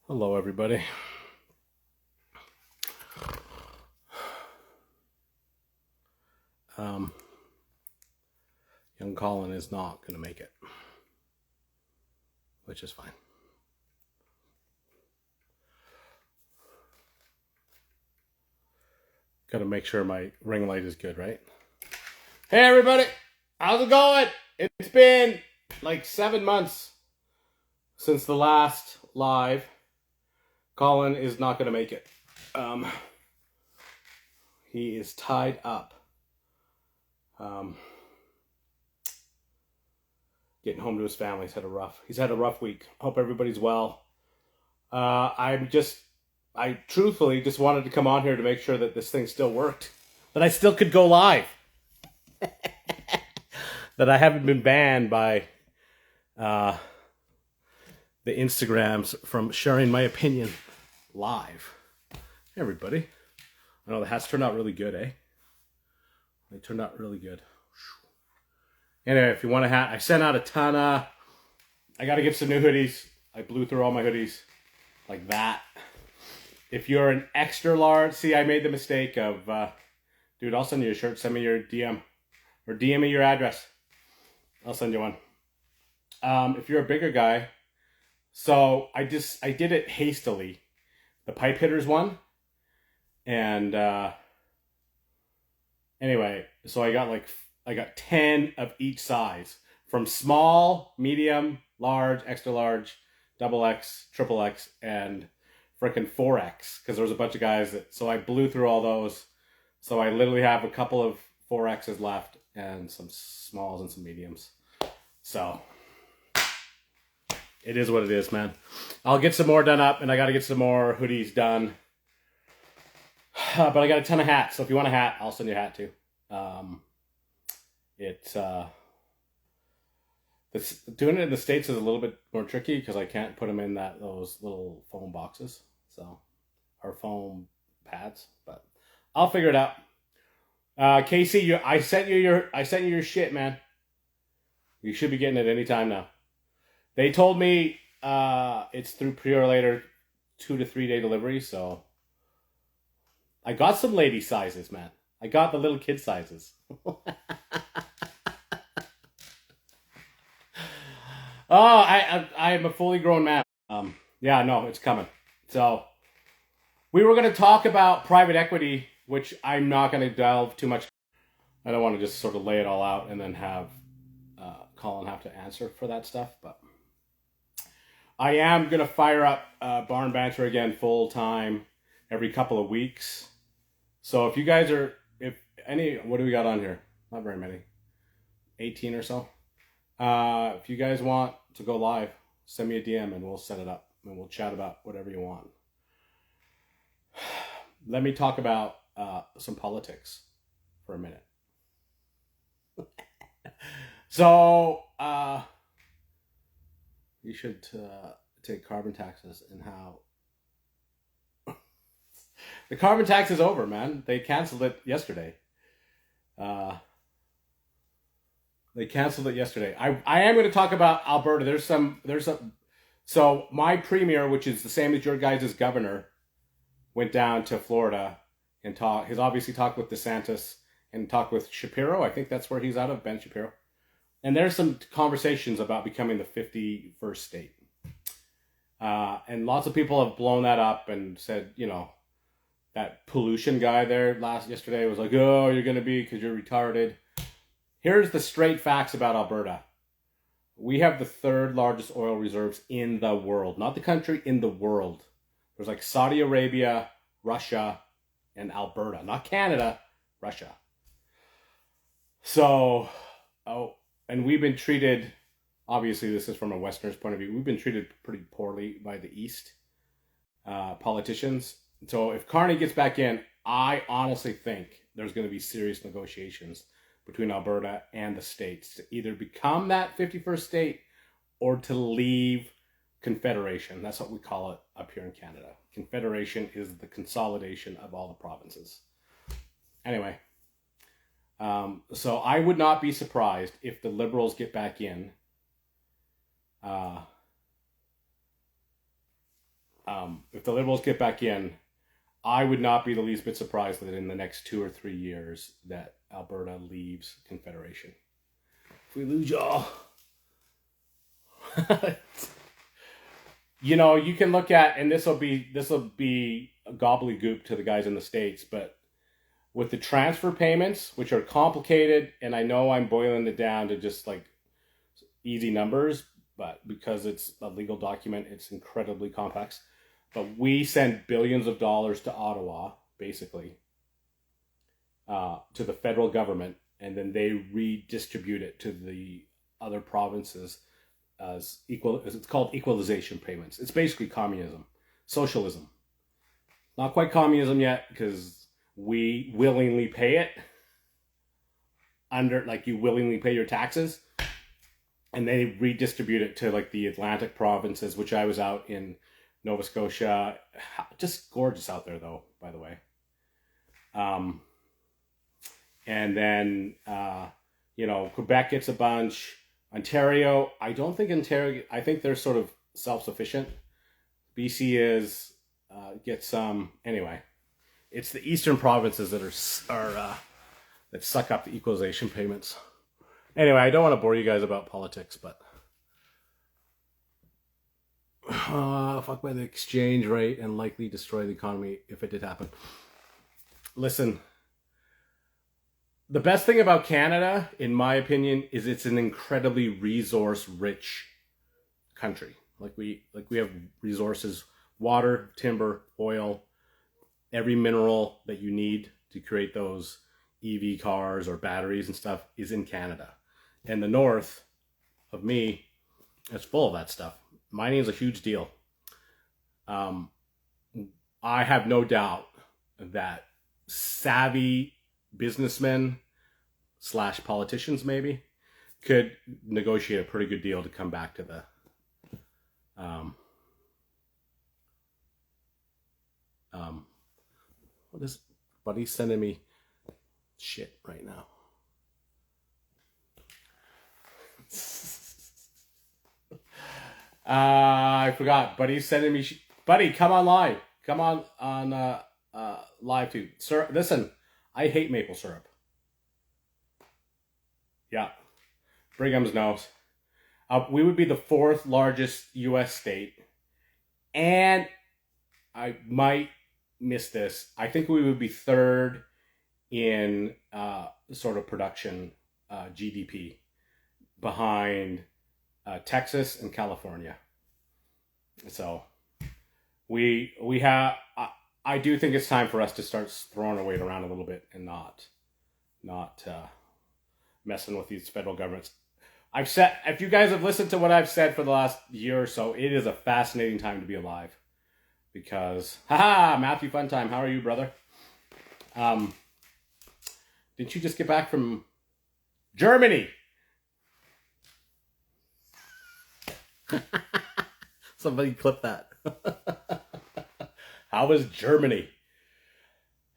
Hello, everybody. Young Colin is not going to make it, which is fine. Got to make sure my ring light is good, right? Hey, everybody. How's it going? It's been like 7 months since the last live. Colin is not going to make it. He is tied up. Getting home to his family. He's had a rough week. Hope everybody's well. I truthfully just wanted to come on here to make sure that this thing still worked, that I still could go live, that I haven't been banned by the Instagrams from sharing my opinion live. Hey, everybody. I know the hats turned out really good, eh? They turned out really good. Anyway, if you want a hat, I sent out a ton of... I got to get some new hoodies. I blew through all my hoodies like that. If you're an extra large... See, I made the mistake of... dude, I'll send you a shirt. Send me your DM. Or DM me your address. I'll send you one. If you're a bigger guy... So, I did it hastily. The pipe hitters one. And... Anyway, so I got 10 of each size. From small, medium, large, extra large, double X, triple X, and frickin' 4X. Because there was a bunch of guys that... So I blew through all those. So I literally have a couple of 4Xs left. And some smalls and some mediums. So... It is what it is, man. I'll get some more done up. And I got to get some more hoodies done. But I got a ton of hats. So if you want a hat, I'll send you a hat too. Doing it in the States is a little bit more tricky because I can't put them in those little foam boxes, or foam pads. But I'll figure it out. Casey, I sent you your shit, man. You should be getting it anytime now. They told me it's through pre-order later, 2 to 3 day delivery. So I got some lady sizes, man. I got the little kid sizes. Oh, I'm a fully grown man. Yeah, no, it's coming. So, we were going to talk about private equity, which I'm not going to delve too much. I don't want to just sort of lay it all out and then have Colin have to answer for that stuff. But I am going to fire up Barn Banter again full time every couple of weeks. So if you guys are, what do we got on here? Not very many. 18 or so. If you guys want to go live, send me a DM and we'll set it up and we'll chat about whatever you want. Let me talk about some politics for a minute. So, you should take carbon taxes and how... The carbon tax is over, man. They canceled it yesterday. I am going to talk about Alberta. So my premier, which is the same as your guys' governor, went down to Florida and he's obviously talked with DeSantis and talked with Shapiro. I think that's where he's out of, Ben Shapiro. And there's some conversations about becoming the 51st state. And lots of people have blown that up and said, that pollution guy there yesterday was like, oh, you're going to be because you're retarded. Here's the straight facts about Alberta. We have the 3rd largest oil reserves in the world. Not the country, in the world. There's like Saudi Arabia, Russia, and Alberta. Not Canada, Russia. So, and we've been treated, obviously this is from a Westerner's point of view, we've been treated pretty poorly by the East politicians. So if Carney gets back in, I honestly think there's going to be serious negotiations between Alberta and the states to either become that 51st state or to leave Confederation. That's what we call it up here in Canada. Confederation is the consolidation of all the provinces. Anyway, so I would not be surprised if the Liberals get back in if the Liberals get back in, I would not be the least bit surprised that in the next 2 or 3 years that Alberta leaves Confederation. If we lose y'all, you can look at, and this will be a gobbledygook to the guys in the States, but with the transfer payments, which are complicated, and I know I'm boiling it down to just like easy numbers, but because it's a legal document, it's incredibly complex. But we send billions of dollars to Ottawa, basically, to the federal government, and then they redistribute it to the other provinces as equal. It's called equalization payments. It's basically communism, socialism. Not quite communism yet, because we willingly pay it under, like, you willingly pay your taxes, and they redistribute it to like the Atlantic provinces, which I was out in Nova Scotia. Just gorgeous out there, though, by the way. And then, Quebec gets a bunch. Ontario, I don't think Ontario, I think they're sort of self-sufficient. BC is, gets some. Anyway, it's the eastern provinces that that suck up the equalization payments. Anyway, I don't want to bore you guys about politics, but fuck by the exchange rate and likely destroy the economy if it did happen. Listen, the best thing about Canada, in my opinion, is it's an incredibly resource-rich country. Like we have resources: water, timber, oil, every mineral that you need to create those EV cars or batteries and stuff is in Canada. And the north of me is full of that stuff. Mining is a huge deal. I have no doubt that savvy businessmen / politicians maybe could negotiate a pretty good deal to come back to the what is buddy's sending me shit right now. I forgot. Buddy's sending me Buddy, come on live. Come on live too. Sir, listen, I hate maple syrup. Yeah. Brigham's nose. We would be the 4th largest U.S. state. And I might miss this. I think we would be 3rd in sort of production GDP behind Texas and California. So we have. I do think it's time for us to start throwing our weight around a little bit and not messing with these federal governments. I've said, if you guys have listened to what I've said for the last year or so, it is a fascinating time to be alive. Because, Matthew Funtime, how are you, brother? Didn't you just get back from Germany? Somebody clip that. How was Germany?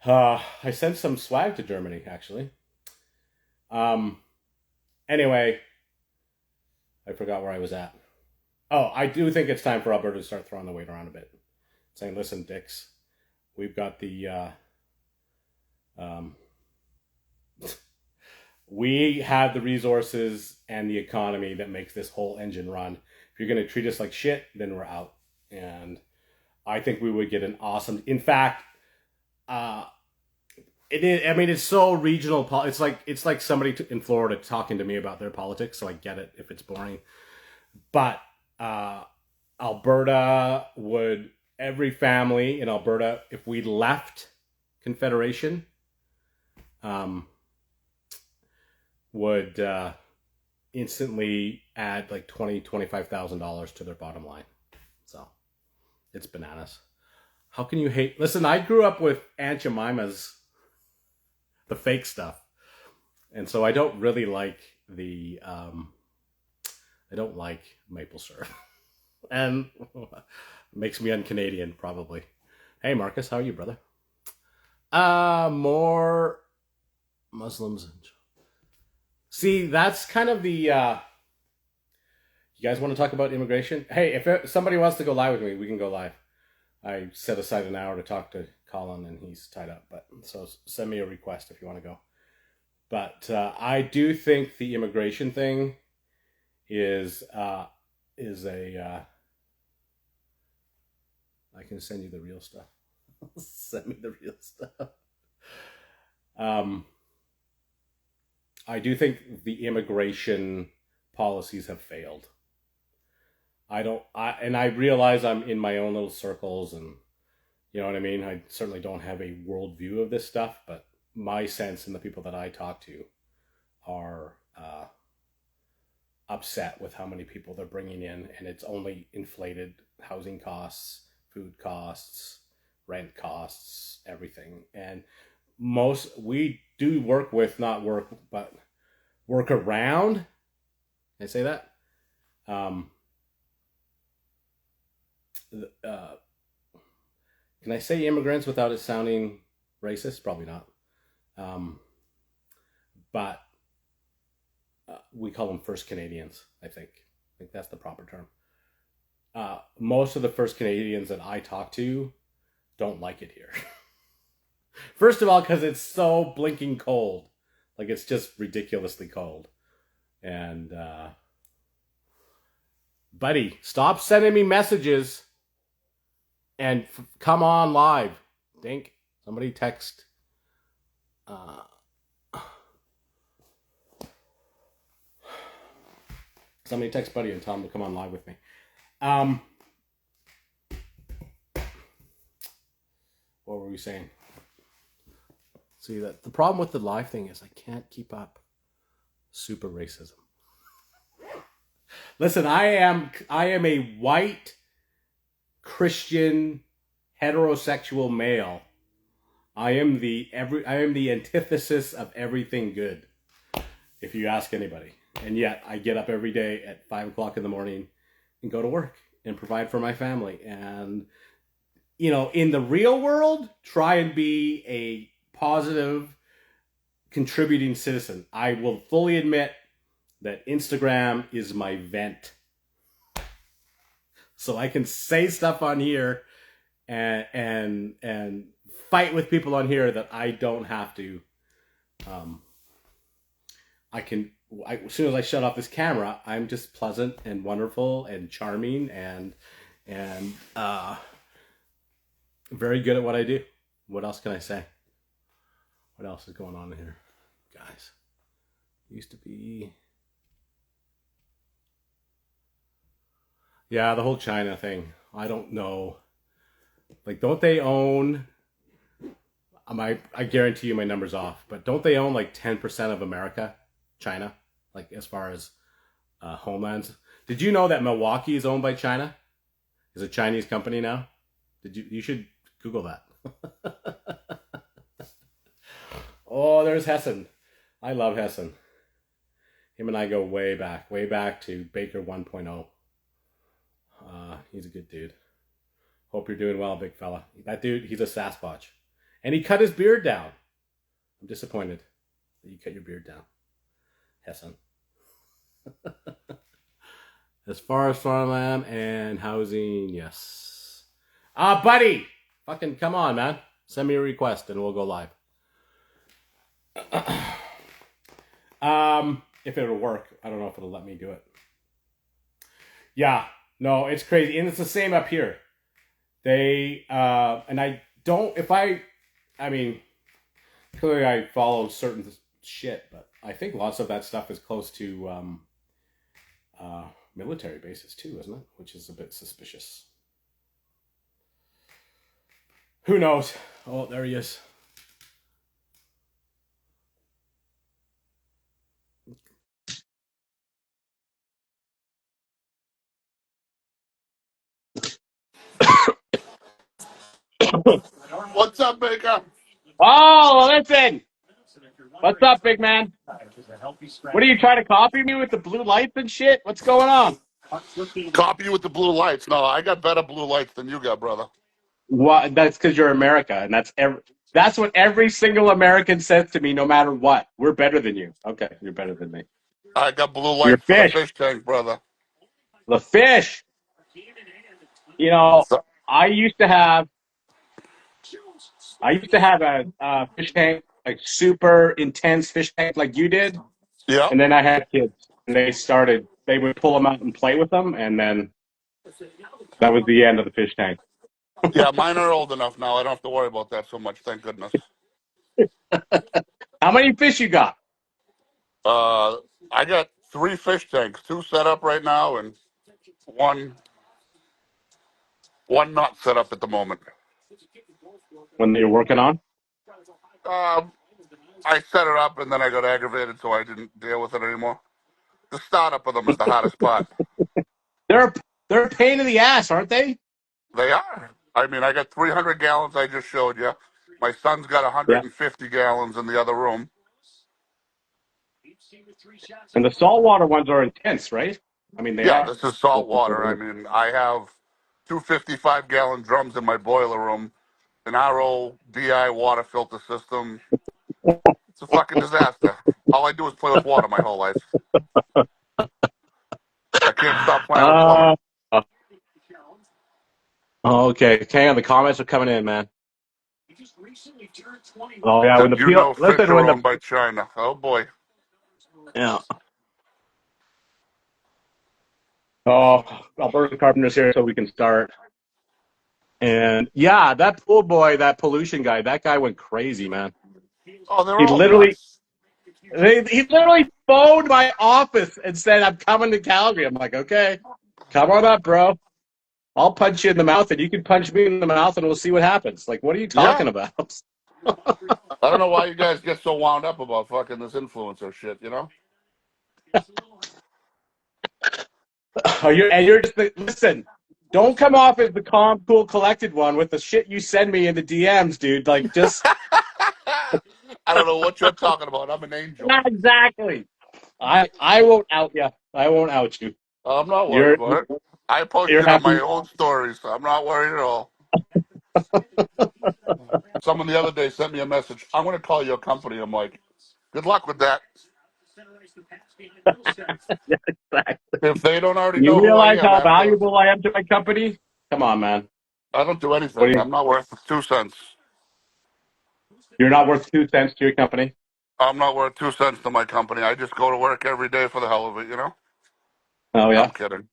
I sent some swag to Germany, actually. Anyway, I forgot where I was at. Oh, I do think it's time for Alberta to start throwing the weight around a bit. Saying, listen, dicks, we've got the... we have the resources and the economy that makes this whole engine run. If you're going to treat us like shit, then we're out. And I think we would get an awesome... In fact, it is, I mean, it's so regional. It's like somebody in Florida talking to me about their politics, so I get it if it's boring. But Alberta would... Every family in Alberta, if we left Confederation, would instantly add like $25,000 to their bottom line. So it's bananas. How can you hate? Listen, I grew up with Aunt Jemima's, the fake stuff, and so I don't really like the I don't like maple syrup, and makes me un-Canadian probably. Hey Marcus, how are you, brother? More Muslims. See, that's kind of the... you guys want to talk about immigration? Hey, if somebody wants to go live with me, we can go live. I set aside an hour to talk to Colin, and he's tied up. But so send me a request if you want to go. But I do think the immigration thing is a. I can send you the real stuff. Send me the real stuff. Um, I do think the immigration policies have failed. I realize I'm in my own little circles, and you know what I mean. I certainly don't have a worldview of this stuff, but my sense and the people that I talk to are upset with how many people they're bringing in, and it's only inflated housing costs, food costs, rent costs, everything. And most we do work with, not work, but work around. Can I say that? Um, uh, can I say immigrants without it sounding racist? Probably not. Um, but we call them first Canadians. I think that's the proper term. Most of the first Canadians that I talk to don't like it here. First of all, because it's so blinking cold, like it's just ridiculously cold. And buddy, stop sending me messages and come on live. Dink, somebody text. Uh, somebody text Buddy and tell him to come on live with me. What were we saying? See, that the problem with the live thing is I can't keep up. Super racism. Listen, I am a white Christian heterosexual male. I am the antithesis of everything good, if you ask anybody. And yet I get up every day at 5:00 in the morning and go to work and provide for my family. And in the real world, try and be a positive, contributing citizen. I will fully admit that Instagram is my vent. So I can say stuff on here and fight with people on here that I don't have to. As soon as I shut off this camera, I'm just pleasant and wonderful and charming and very good at what I do. What else can I say? What else is going on here, guys? Used to be, yeah, the whole China thing. I don't know. Like, don't they own? I guarantee you my number's off, but don't they own like 10% of America, China? Like as far as homelands. Did you know that Milwaukee is owned by China? Is a Chinese company now? You should Google that. Oh, there's Hessen. I love Hessen. Him and I go way back to Baker 1.0. He's a good dude. Hope you're doing well, big fella. That dude, he's a Sasquatch. And he cut his beard down. I'm disappointed that you cut your beard down, Hessen. As far as farmland and housing, yes. Buddy! Fucking come on, man. Send me a request and we'll go live. If it'll work. I don't know if it'll let me do it. Yeah. No, it's crazy. And it's the same up here. They, and I don't, I mean, clearly I follow certain shit, but I think lots of that stuff is close to military bases too, isn't it? Which is a bit suspicious. Who knows? Oh, there he is. What's up, Baker? Oh, listen. What's up, big man? What are you trying to copy me with the blue lights and shit? What's going on? Copy you with the blue lights. No, I got better blue lights than you got, brother. What? That's because you're America, and that's what every single American says to me, no matter what. We're better than you. Okay, you're better than me. I got blue You're lights for the fish. fish tank, brother. The fish. What's up? I used to have I used to have a fish tank, like super intense fish tank, like you did, Yep. and then I had kids, and they would pull them out and play with them, and then that was the end of the fish tank. Yeah, mine are old enough now. I don't have to worry about that so much. Thank goodness. How many fish you got? Uh, I got three fish tanks, two set up right now, and one one not set up at the moment. When you're working on? Um, I set it up and then I got aggravated, so I didn't deal with it anymore. The startup of them is the hardest part. They're they're a pain in the ass, aren't they? They are. I mean, I got 300 gallons I just showed you. My son's got Yeah. 150 gallons in the other room. And the saltwater ones are intense, right? I mean, they Yeah, are. this is salt water. I mean, I have two 55-gallon drums in my boiler room, an RO DI water filter system. It's a fucking disaster. All I do is play with water my whole life. I can't stop playing with water. Uh, okay. Hang on, the comments are coming in, man. Oh yeah, when Did the you peel. know fish Listen, are when the owned by China? Oh boy. yeah. Oh, Alberta Carpenter's here, so we can start. And yeah, that pool boy, that pollution guy, that guy went crazy, man. Oh, they're He all literally, nuts. he literally phoned my office and said, "I'm coming to Calgary." I'm like, "Okay, come on up, bro. I'll punch you in the mouth, and you can punch me in the mouth, and we'll see what happens." Like, what are you Yeah. talking about? I don't know why you guys get so wound up about fucking this influencer shit, you know? Oh, you're just listen. Don't come off as the calm, cool, collected one with the shit you send me in the DMs, dude. Like, just I don't know what you're talking about. I'm an angel. not exactly. I won't out you. I won't out you. I'm not worried You're about it. I you're posted on my happy. own stories, so I'm not worried at all. Someone the other day sent me a message. I'm going to call your company. I'm like, good luck with that. If they don't already You know who I realize am how after, valuable I am to my company? Come on, man. I don't do What anything. do you? I'm not worth 2 cents. You're not worth 2 cents to your company. I'm not worth 2 cents to my company. I just go to work every day for the hell of it, you know? Oh I'm yeah, kidding.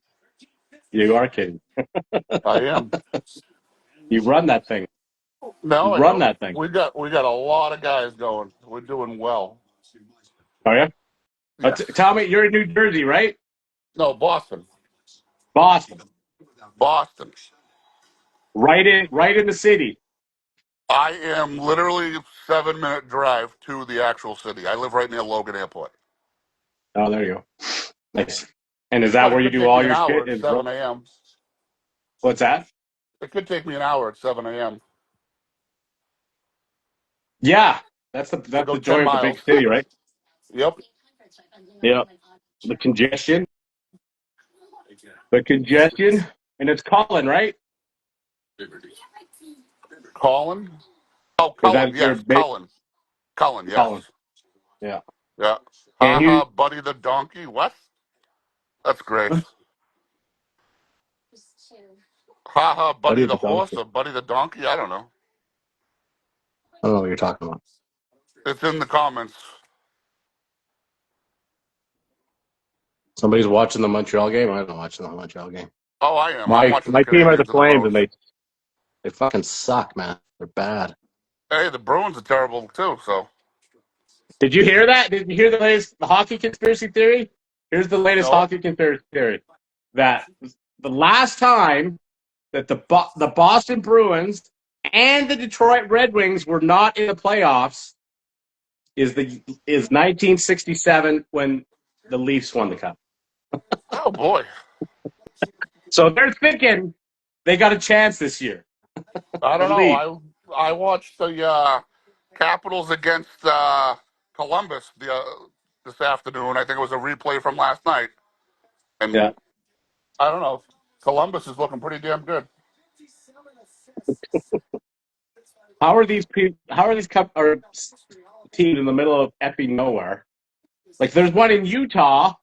you are kidding. I am. You run that thing. You No, I run don't. that thing. We got a lot of guys going. We're doing well. Oh yeah. Yes. Tell me, you're in New Jersey, right? No, Boston. Boston, Boston. right in the city. I am literally 7 minute drive to the actual city. I live right near Logan Airport. Oh, there you go. Nice. And is that But it where you could do take all me an your hour shit? at 7 a.m. What's that? It could take me an hour at 7 a.m. Yeah, to that's go the 10 joy of the big miles. city, right? Yep. Yeah. The congestion, and it's Colin, right? Colin? Oh, Is Cullen. that your Yes, big Cullen. Cullen, yes. Colin? Yeah. Yeah. And Ha you, ha, Buddy the donkey. What? That's great. what Ha ha, Buddy is the the horse donkey? or Buddy the donkey? I don't know. I don't know what you're talking about. It's in the comments. Somebody's watching the Montreal game. I'm not watching the Montreal game. Oh, I am. I'm My watching the my team are the Canadians and the Flames, and Bruins. they fucking suck, man. They're bad. Hey, the Bruins are terrible too, so. Did you hear that? Did you hear the latest hockey conspiracy theory? Here's the latest No. hockey conspiracy theory: that the last time that the Boston Bruins and the Detroit Red Wings were not in the playoffs is 1967 when the Leafs won the cup. Oh, boy. So they're thinking they got a chance this year. I The don't know. Leafs. I watched the Capitals against Columbus this afternoon. I think it was a replay from last night. Yeah. And I don't know. Columbus is looking pretty damn good. How are these cup or teams in the middle of effing nowhere? Like there's one in Utah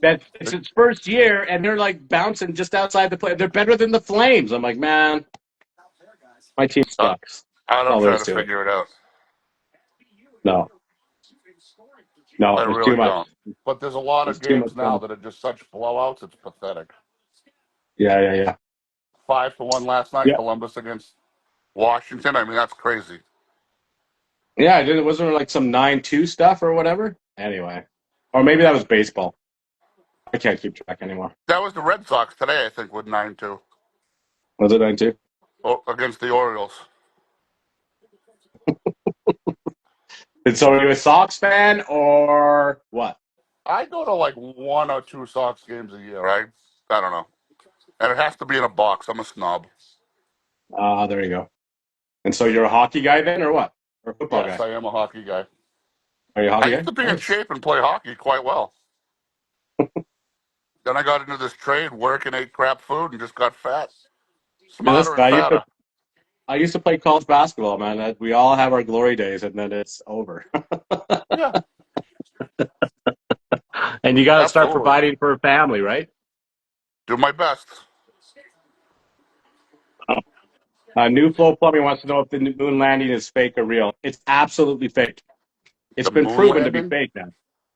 That it's its first year, and they're like bouncing just outside the play. They're better than the Flames. I'm like, man, my team Uh, sucks. I That's don't all there try is to to it. figure it out. No, no, I there's too really much. don't. But there's a lot of There's too much games now fun. that are just such blowouts. It's pathetic. Yeah, yeah, yeah. 5-1 last night, Yeah, Columbus against Washington. I mean, that's crazy. yeah. It wasn't like some 9-2 stuff or whatever. Anyway, or maybe that was baseball. I can't keep track anymore. That was the Red Sox today, I think, with 9-2 Was it 9-2? against the Orioles. And so are you a Sox fan or what? I go to like 1 or 2 Sox games a year, right? I don't know. And it has to be in a box. I'm a snob. There you go. And so you're a hockey guy then, or what? Or a football Yes, guy? I am a hockey guy. Are you a I hockey used guy? to be in Nice. shape and play hockey quite well. Then I got into this trade, work and ate crap food, and just got fat. And Smarter listen, and fatter. I used to play college basketball, man. We all have our glory days, and then it's over. Yeah, And you got to start absolutely. providing for a family, right? Do my best. New Flow Plumbing wants to know if the moon landing is fake or real. It's absolutely fake. It's The been moon proven to be landing? fake now.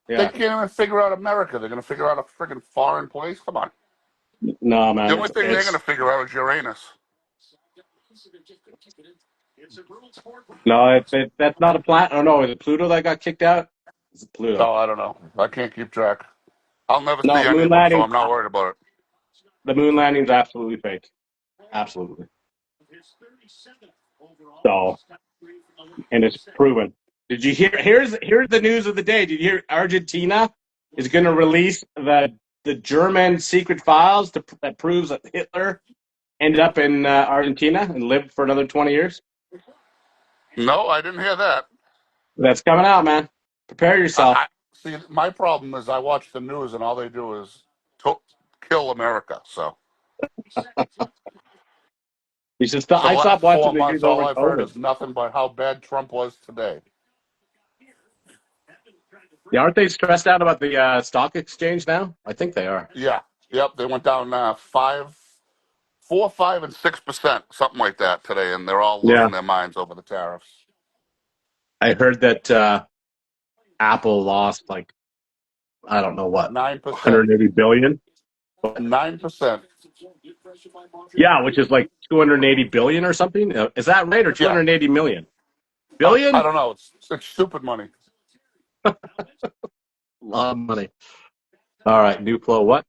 They Yeah. can't even figure out America. They're going to figure out a friggin' foreign place? Come on. No, The man. only thing they're going to It's figure out is Uranus. no. That's not a planet. Oh no, is it Pluto that got kicked out? It's Pluto. Oh, I don't know. I can't keep track. I'll never No, see any moon of them, so landing. I'm not worried about it. The moon landing's absolutely fake. Absolutely. So, and it's proven. Did you hear? Here's the news of the day. Did you hear? Argentina is going to release the German secret files that proves that Hitler ended up in Argentina and lived for another 20 years. No, I didn't hear that. That's coming out, man. Prepare yourself. I see. My problem is I watch the news and all they do is to, kill America. So You should for the I last stopped four watching the months, news all over I've heard COVID. is nothing but how bad Trump was today. Yeah, aren't they stressed out about the stock exchange now? I think they are. Yeah, yep. They went down 4, 5, and 6%, something like that today, and they're all Yeah. losing their minds over the tariffs. I heard that Apple lost like I don't know what 9%. 180 billion. 9%. Yeah, which is like 280 billion or something. Is that right or Yeah. 280 million? I Billion? don't know. It's stupid money. A lot of money. All right, new flow. What?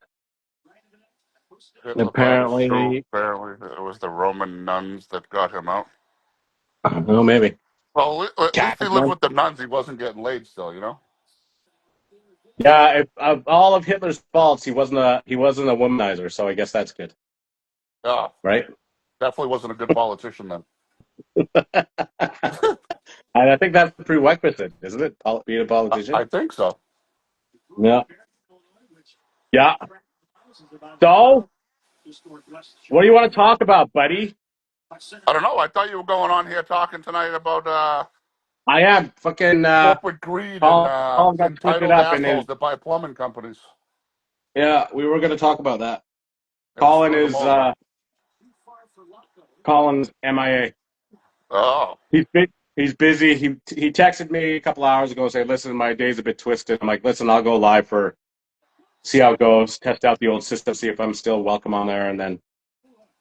Hitler thought it was true. Apparently, Apparently, it was the Roman nuns that got him out. I don't know, maybe Well, at least he Catholic lived men. with the nuns. He wasn't getting laid still, you know? Yeah, if, of all of Hitler's faults, he wasn't a womanizer, so I guess that's good, Yeah, right? definitely wasn't a good politician then. And I think that's the prerequisite, isn't it? Being a I politician. think so. Yeah, yeah. So, what do you want to talk about, buddy? I don't know. I thought you were going on here talking tonight about I am fucking corporate greed and Colin got twisted entitled up in his. assholes that buy plumbing companies Yeah, we were going to talk about that. and Colin screw them is over. Colin's MIA. Oh, He's busy. He texted me a couple hours ago saying, "Listen, my day's a bit twisted." I'm like, "Listen, I'll go live for see how it goes, test out the old system, see if I'm still welcome on there, and then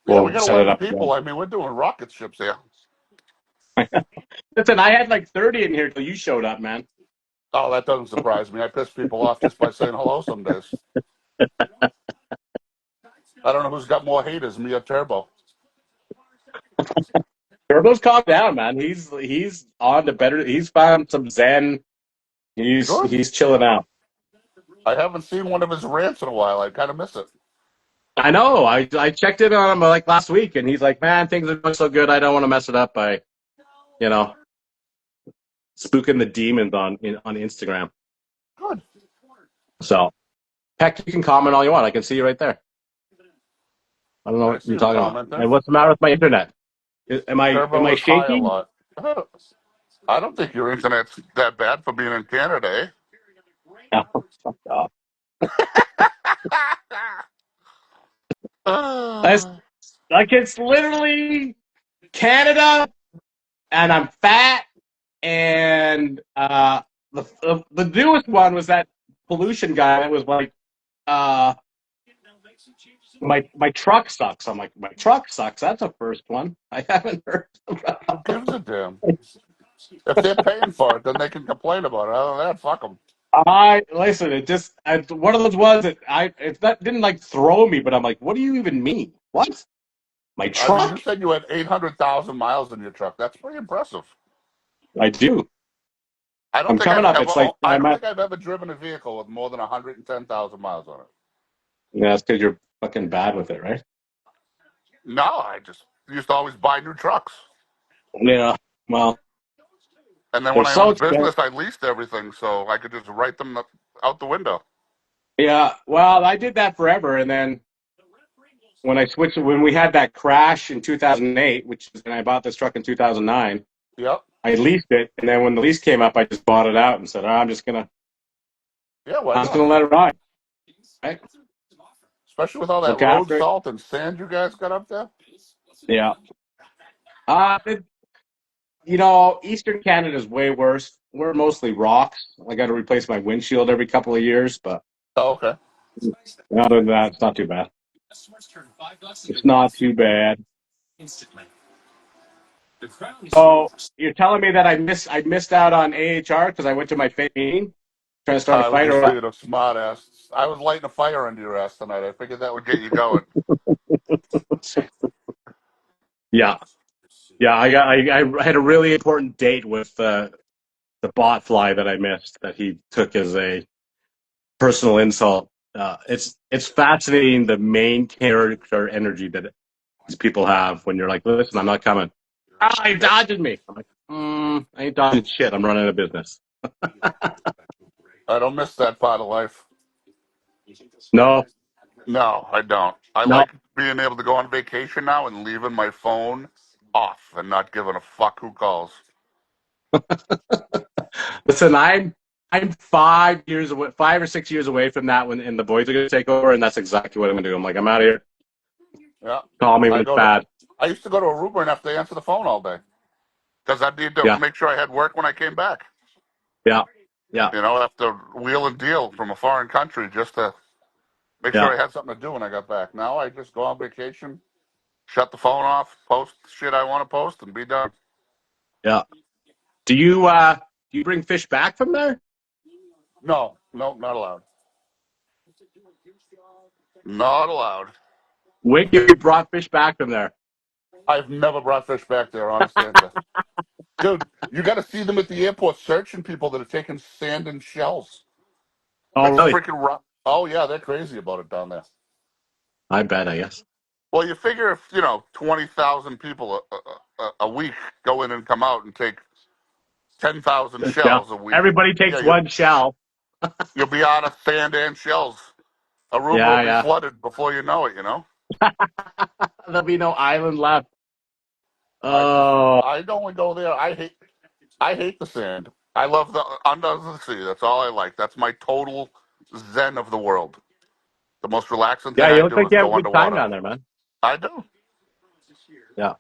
yeah, we we'll got set it 11 up people. again." I mean, we're doing rocket ships here. Listen, I had like 30 in here till you showed up, man. Oh, that doesn't surprise me. I piss people off just by saying hello some days. I don't know who's got more haters, me or Turbo. Turbo's calmed down, man. He's on to better. He's found some zen. Good. He's chilling out. I haven't seen one of his rants in a while. I kind of miss it. I know. I checked in on him like last week, and he's like, "Man, things are going so good. I don't want to mess it up by you know spooking the demons on Instagram." Good. So, heck, you can comment all you want. I can see you right there. I don't know I what see you're you talking about. commenting. And what's the matter with my internet? Am Turbo I is high a shaky? lot. I don't think your internet's that bad for being in Canada, eh? No, fuck off. That's Uh, like it's literally Canada, and I'm fat, and the newest one was that pollution guy that was like, uh, my truck sucks. I'm like, my truck sucks. That's a first one. I haven't heard who about. gives a damn? If they're paying for it, then they can complain about it. Other than that, fuck them. I listen. It just one of those was that it that didn't like throw me, but I'm like, what do you even mean? What? My I mean, you truck? said you had 800,000 miles in your truck. That's pretty impressive. I do. I don't I'm think coming I've up. ever, It's like I I'm don't at. think I've ever driven a vehicle with more than 110,000 miles on it. Yeah, it's because you're fucking bad with it, right? No, I just used to always buy new trucks. Yeah. Well, And then they're when I so owned a expensive. business, I leased everything so I could just write them out the window. Yeah. Well, I did that forever, and then when we had that crash in 2008, which is when I bought this truck in 2009, Yep. I leased it, and then when the lease came up, I just bought it out and said, Yeah, why I'm just not? gonna let it ride. Right? Especially with all that Look road after it. salt and sand you guys got up there. Yeah. It, Eastern Canada is way worse. We're mostly rocks. I got to replace my windshield every couple of years, but Oh, okay. other than that, it's not too bad. It's not too bad. So you're telling me that I missed out on AHR because I went to my fake meeting trying to start a I was fight just or what? being a smart ass. I was lighting a fire under your ass tonight. I figured that would get you going. Yeah, yeah. I had a really important date with the bot fly that I missed that he took as a personal insult. It's fascinating the main character energy that these people have when you're like, listen, I'm not coming. Ah, he Yep. dodging me. I'm like, I ain't dodging shit. I'm running a business. I don't miss that part of life. No, No, I don't. I no. like being able to go on vacation now and leaving my phone off and not giving a fuck who calls. Listen, I'm 5 years away, 5 or 6 years away from that when and the boys are going to take over, and that's exactly what I'm going to do. I'm like, I'm out of here. Yeah. Call me when I it's go to bad. I used to go to Aruba and have to answer the phone all day because I need to Yeah, make sure I had work when I came back. yeah, yeah, I have to wheel and deal from a foreign country just to make sure yeah, I had something to do when I got back. Now I just go on vacation, shut the phone off, post shit I want to post, and be done. yeah. Do you bring fish back from there? No, no, not allowed. Not allowed. When you brought fish back from there? I've never brought fish back there, honest answer. Dude, you got to see them at the airport searching people that are taking sand and shells. Oh, It's really? freaking rough. Oh, yeah, they're crazy about it down there. I bet. I guess. Well, you figure if, 20,000 people a week go in and come out and take 10,000 Yeah. shells a week, Everybody yeah, takes one shell. you'll be out of sand and shells. Aruba will Yeah, be yeah. flooded before you know it. There'll be no island left. I just, Oh, I don't go there. I hate the sand. I love the under the sea. That's all I like. That's my total zen of the world. The most relaxing yeah. thing You I look do like is you have a go good time underwater. down there, man. I do. Yeah,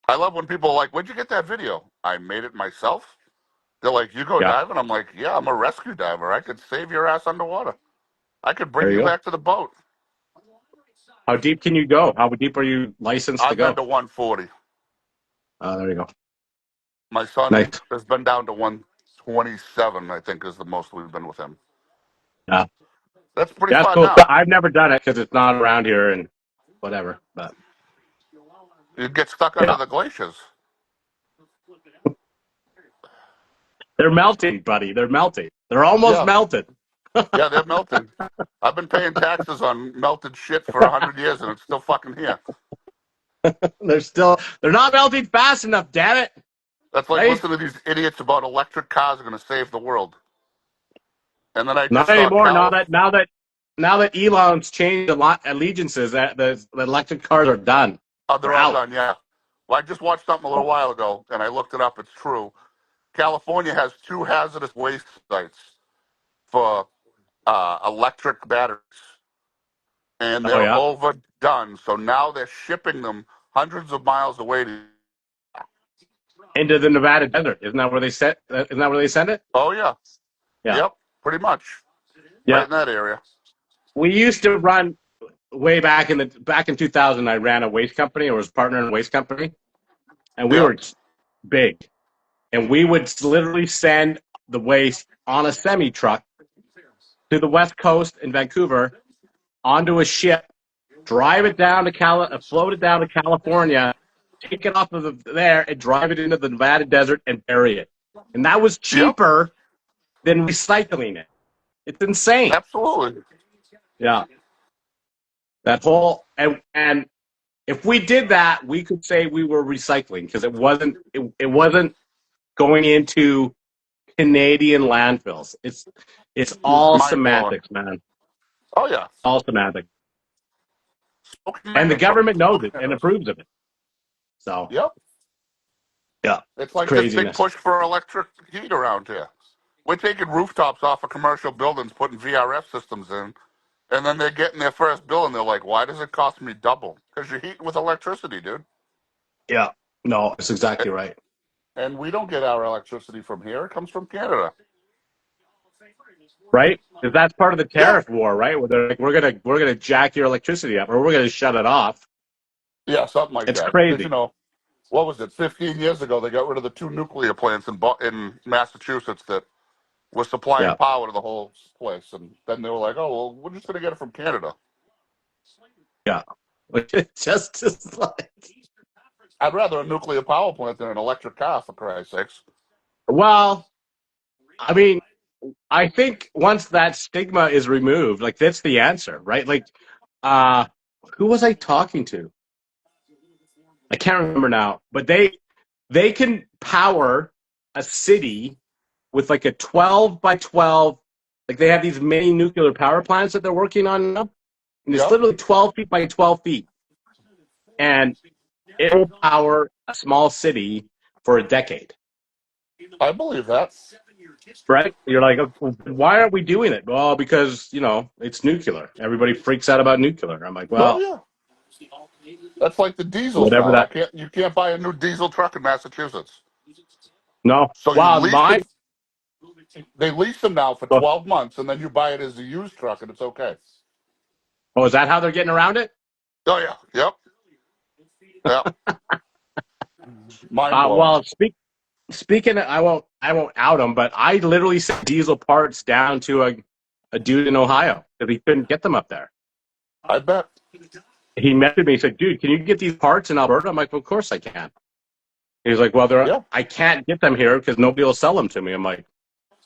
I love when people are like, "Where'd you get that video?" I made it myself. They're like, "You go yeah. diving?" I'm like, "Yeah, I'm a rescue diver. I could save your ass underwater. I could bring There you you go. back to the boat." How deep can you go? How deep are you licensed to I've been go? to 140. There you go. My son Nice. has been down to 127. I think is the most we've been with him. Yeah, That's pretty yeah. That's far cool. down. I've never done it because it's not around here and whatever. But You get stuck under yeah, the glaciers. they're melting, buddy. They're melting. They're almost Yeah, melted. yeah, they're melting. I've been paying taxes on melted shit for 100 years, and it's still fucking here. They're not melting fast enough. Damn it! That's like Right? listening to these idiots about electric cars are going to save the world. And then I Not just saw anymore. Calif. Now that Elon's changed a lot allegiances, that the electric cars are done. Oh, They're they're all out. done. Yeah. Well, I just watched something a little while ago, and I looked it up. It's true. California has two hazardous waste sites for electric batteries. and Oh they're yeah, overdone. So now they're shipping them hundreds of miles away. into the Nevada desert. Isn't that where they sent? Isn't that where they send it? Oh yeah, Yeah, yep, pretty much right yeah. in that area. We used to run way back in 2000. I ran a waste company, or was partner in a waste company, and we Yep, were big, and we would literally send the waste on a semi truck to the West Coast in Vancouver onto a ship, drive it down to float it down to California, take it off of there, and drive it into the Nevada desert and bury it. And that was yep, cheaper than recycling it. It's insane. absolutely. Yeah, that whole and if we did that, we could say we were recycling because it wasn't going into Canadian landfills. It's all Mind blowing. semantics, man. Oh yeah, All semantics. smoke And the mirrors, government knows smoke it and mirrors. approves of it. So Yep, yeah, it's it's like this big craziness. push for electric heat around here. We're taking rooftops off of commercial buildings, putting VRF systems in, and then they're getting their first bill, and they're like, "Why does it cost me double? Because you're heating with electricity, dude." Yeah. No, that's exactly right. And we don't get our electricity from here; it comes from Canada. Right? Because that's part of the Yeah, tariff war, right? Where they're like, we're gonna jack your electricity up, or we're gonna shut it off. yeah, something like It's that. Because crazy. what was it? 15 years ago, they got rid of the two nuclear plants in Massachusetts that was supplying Yeah. power to the whole place, and then they were like, "Oh, well, we're just going to get it from Canada." Yeah. Like it's just like I'd rather a nuclear power plant than an electric car, for Christ's sakes. well, I mean, I think once that stigma is removed, like that's the answer, right? Like uh who was I talking to? I can't remember now, but they can power a city with like a 12 by 12, like they have these mini nuclear power plants that they're working on now, and it's Yep, literally 12 feet by 12 feet, and it will power a small city for a decade. I believe that. Right? You're like, why aren't we doing it? Well, because it's nuclear. Everybody freaks out about nuclear. I'm like, Oh well, yeah, that's like the diesels whatever now. I that. can't. You can't buy a new diesel truck in Massachusetts. No, So you wow, lease it. mine. They lease them now for Oh, 12 months, and then you buy it as a used truck, and it's okay. is that how they're getting around it? Oh yeah, yep, yep. Mind blowing. Well, speaking, I won't out him, but I literally sent diesel parts down to a dude in Ohio because he couldn't get them up there. I bet. He messaged me. He said, "Dude, can you get these parts in Alberta?" I'm like, "Of course I can." He's like, "Well, Yeah, I can't get them here because nobody will sell them to me." I'm like,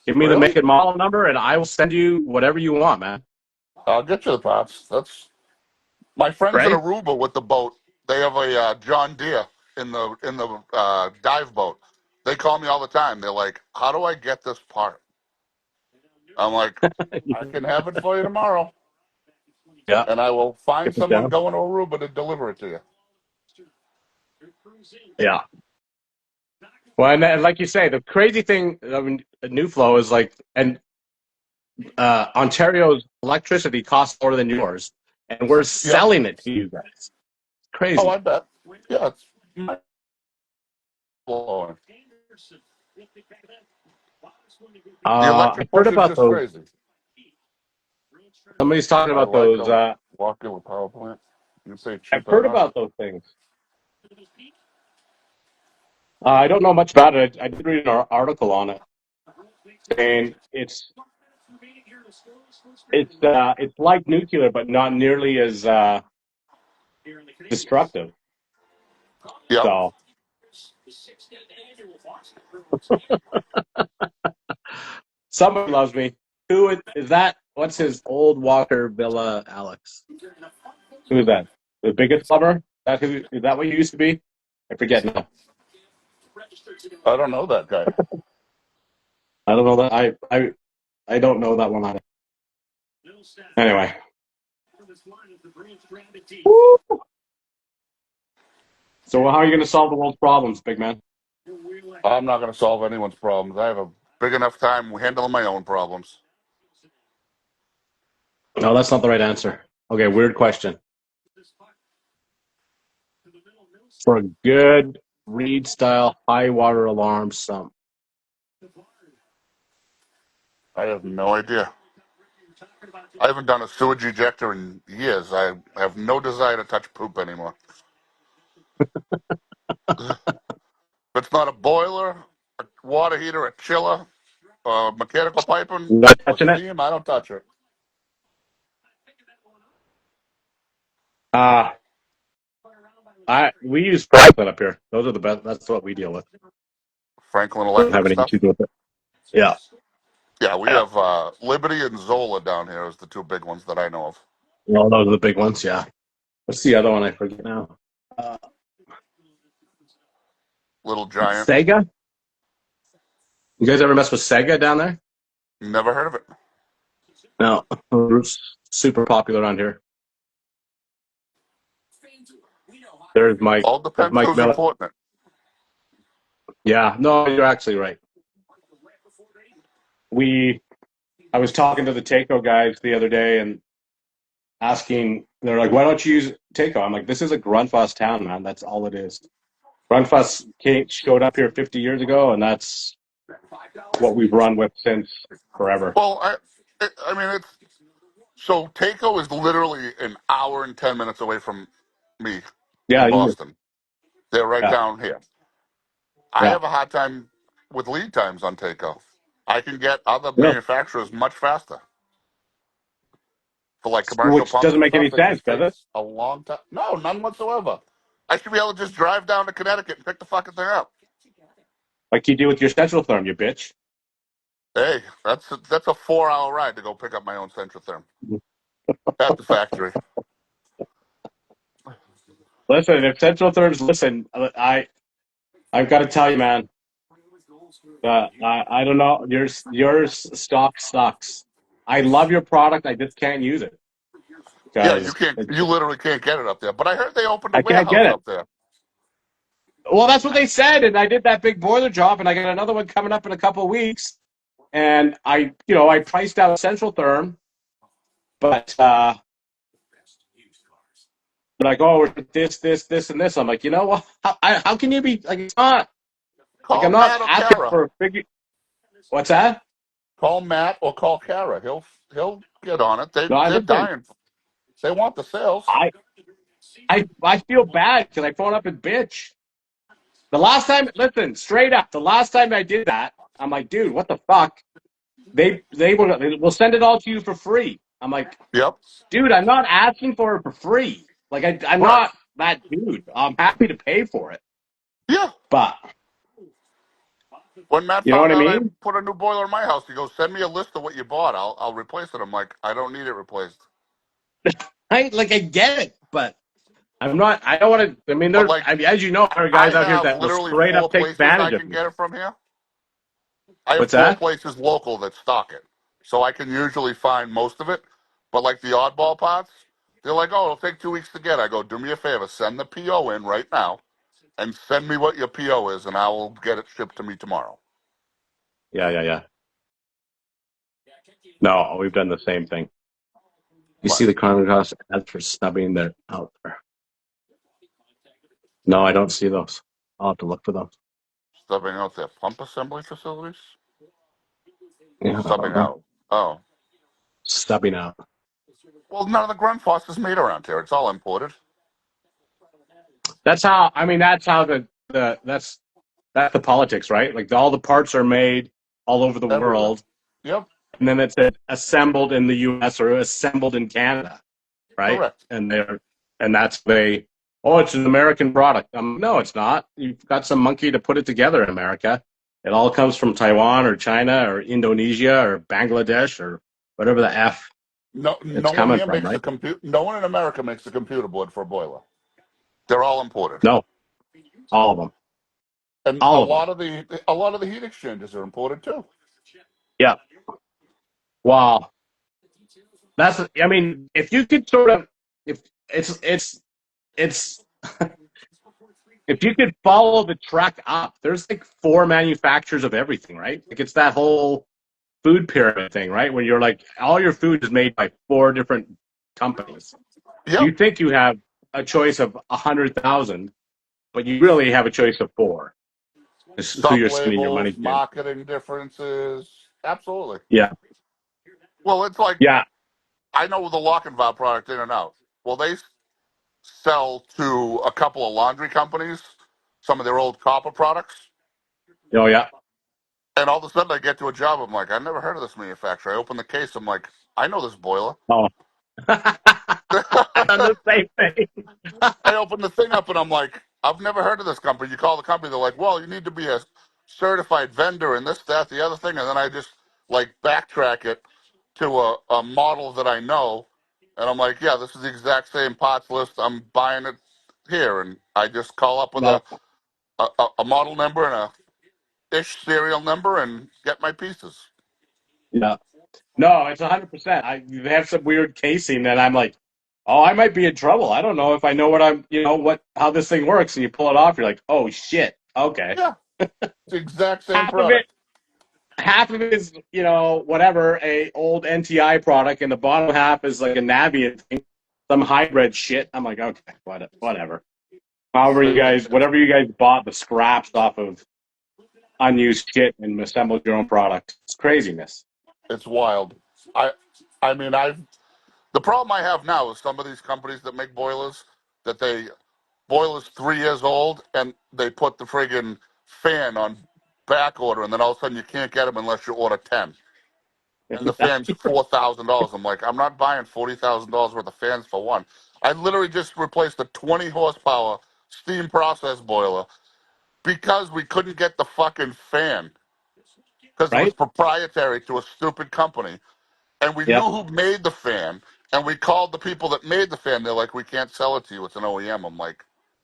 "Give me the make really. and model number, and I will send you whatever you want, man." I'll get you the parts. That's my friends in Right? Aruba with the boat. They have a John Deere in the dive boat. They call me all the time. They're like, "How do I get this part?" I'm like, "I can have it for you tomorrow, Yeah. and I will find Get it someone down. going to Aruba to deliver it to you." Yeah. Well, and like you say, the crazy thing, I mean, New Flow is like, and Ontario's electricity costs more than yours, and we're Yep. selling it to you guys. Oh, Crazy. I bet. Yeah, it's mind blowing. The I've electric heard push is about just those. crazy. Somebody's talking I about like those. a walk-in with power plant. You pay I've cheaper than heard us. about those things. I don't know much about it. I did read an article on it, and it's like nuclear, but not nearly as destructive. Yep. So somebody loves me. Is that? What's his old Walker Villa, Alex? Who is that? The biggest plumber? Is that what you used to be? I forget now. I don't know that guy. I don't know that. I don't know that one either. Anyway. Woo! So how are you going to solve the world's problems, big man? I'm not going to solve anyone's problems. I have a big enough time handling my own problems. No, that's not the right answer. Okay, weird question. For a good read style high water alarm sump. I have no idea. I haven't done a sewage ejector in years. I have no desire to touch poop anymore. If it's not a boiler, a water heater, a chiller, mechanical piping, Not or touching it. steam, I don't touch it. Uh we use Franklin up here. Those are the best. That's what we deal with. Franklin Don't have Electric any stuff. issues with it. Yeah. Yeah, we Yeah. have Liberty and Zola down here as the two big ones that I know of. Well, those are the big ones. Yeah. What's the other one? I forget now. Uh, Little Giant. Sega. You guys ever mess with Sega down there? Never heard of it. No. It's super popular around here. There's Mike. All There's depends Mike who's Miller. importing it. Yeah. No, you're actually right. We. I was talking to the Takeo guys the other day and asking. They're like, "Why don't you use Takeo?" I'm like, "This is a Grundfos town, man. That's all it is." Grundfos showed up here 50 years ago, and that's what we've run with since forever. Well, I mean, it's so Takeo is literally an hour and 10 minutes away from me Yeah. in Boston. They're right Yeah. down here. I Yeah. have a hard time with lead times on Takeo. I can get other Yeah. manufacturers much faster for like commercial Which pumps doesn't and make stuff. any It sense, just does it? takes a long time. No, none whatsoever. I should be able to just drive down to Connecticut and pick the fucking thing up. Like you do with your central therm, you bitch. Hey, that's a 4 hour ride to go pick up my own Centrotherm at the factory. Listen, if central therms listen, I've got to tell you, man. I don't know. Your stock sucks. I love your product. I just can't use it Yeah, you because can't. You literally can't get it up there. But I heard they opened a I can't get warehouse it. up there. Well, that's what they said, and I did that big boiler job, and I got another one coming up in a couple of weeks. And I priced out central therm, but they're like, oh, we're this, and this. I'm like, you know what? How can you be like? It's not like Call I'm not Matt or asking Kara. for a big. What's that? Call Matt or call Kara. He'll get on it. No, I They're listen. dying. They want the sales. I feel bad because I phone up and bitch. The last time, listen, straight up, the last time I did that, I'm like, dude, what the fuck? We'll send it all to you for free. I'm like, Yep. dude, I'm not asking for it for free. Like I'm Right. not that dude. I'm happy to pay for it, Yeah. but When Matt you know what found I out I mean? put a new boiler in my house, he goes, "Send me a list of what you bought. I'll replace it." I'm like, "I don't need it replaced." I get it, but I'm not. I don't want to. I mean, But like, as you know, there are I guys out here have that will literally straight four up take places I advantage of can you. get it from here. I have What's four that? places local that stock it, so I can usually find most of it. But like the oddball parts, they're like, "Oh, it'll take 2 weeks to get." I go, "Do me a favor, send the PO in right now, and send me what your PO is, and I will get it shipped to me tomorrow." Yeah. No, we've done the same thing. You What? see the common cost ads for snubbing that out there. No, I don't see those. I'll have to look for those. Subbing out their pump assembly facilities? Yeah, I don't Subbing know. out. Oh. Stubbing out. Well, none of the Grundfos is made around here. It's all imported. That's how. I mean, that's how that's the politics, right? Like all the parts are made all over the Everywhere. world, Yep. and then it's assembled in the U.S. or assembled in Canada, right? Correct. And that's they. Oh, it's an American product. No, it's not. You've got some monkey to put it together in America. It all comes from Taiwan or China or Indonesia or Bangladesh or whatever the f No, it's no one coming here from, makes the right? compute. No one in America makes the computer board for a boiler. They're all imported, No, all of them, and a all of them. lot of the heat exchangers are imported too. Yeah. Wow. That's. I mean, if you could sort of, if it's if you could follow the track up, there's like four manufacturers of everything, right? Like it's that whole food pyramid thing, right? Where you're like all your food is made by four different companies. Yep. You think you have a choice of 100,000, but you really have a choice of four. This is who Sub you're spending your labels, money to. marketing differences. Absolutely. Yeah, Well, it's like yeah, I know the lock and valve product in and out. Well, they sell to a couple of laundry companies some of their old copper products. oh yeah. And all of a sudden, I get to a job. I'm like, I've never heard of this manufacturer. I open the case. I'm like, I know this boiler. Oh, I've done the same thing. I open the thing up and I'm like, I've never heard of this company. You call the company, they're like, well, you need to be a certified vendor and this, that, the other thing. And then I just like backtrack it to a model that I know. And I'm like, yeah, this is the exact same parts list. I'm buying it here. And I just call up with No, a model number and a ish serial number and get my pieces. yeah. No, it's 100%. They have some weird casing that I'm like, oh, I might be in trouble. I don't know if I know what how this thing works. And you pull it off, you're like, oh shit, okay. Yeah, it's the exact same Half of it, product. half of it is whatever a old NTI product, and the bottom half is like a Navient thing, some hybrid shit. I'm like, okay, whatever. Whatever you guys bought the scraps off of unused shit and assembled your own product. It's craziness, It's wild. I, I mean, the problem I have now is some of these companies that make boilers that they boiler's 3 years old and they put the friggin' fan on back order and then all of a sudden you can't get them unless you order 10. And the fan's $4,000. I'm like, I'm not buying $40,000 worth of fans for one. I literally just replaced a 20 horsepower steam process boiler because we couldn't get the fucking fan because it was right? proprietary to a stupid company. And we knew Yep, who made the fan, and we called the people that made the fan. They're like, we can't sell it to you. It's an OEM. I'm like,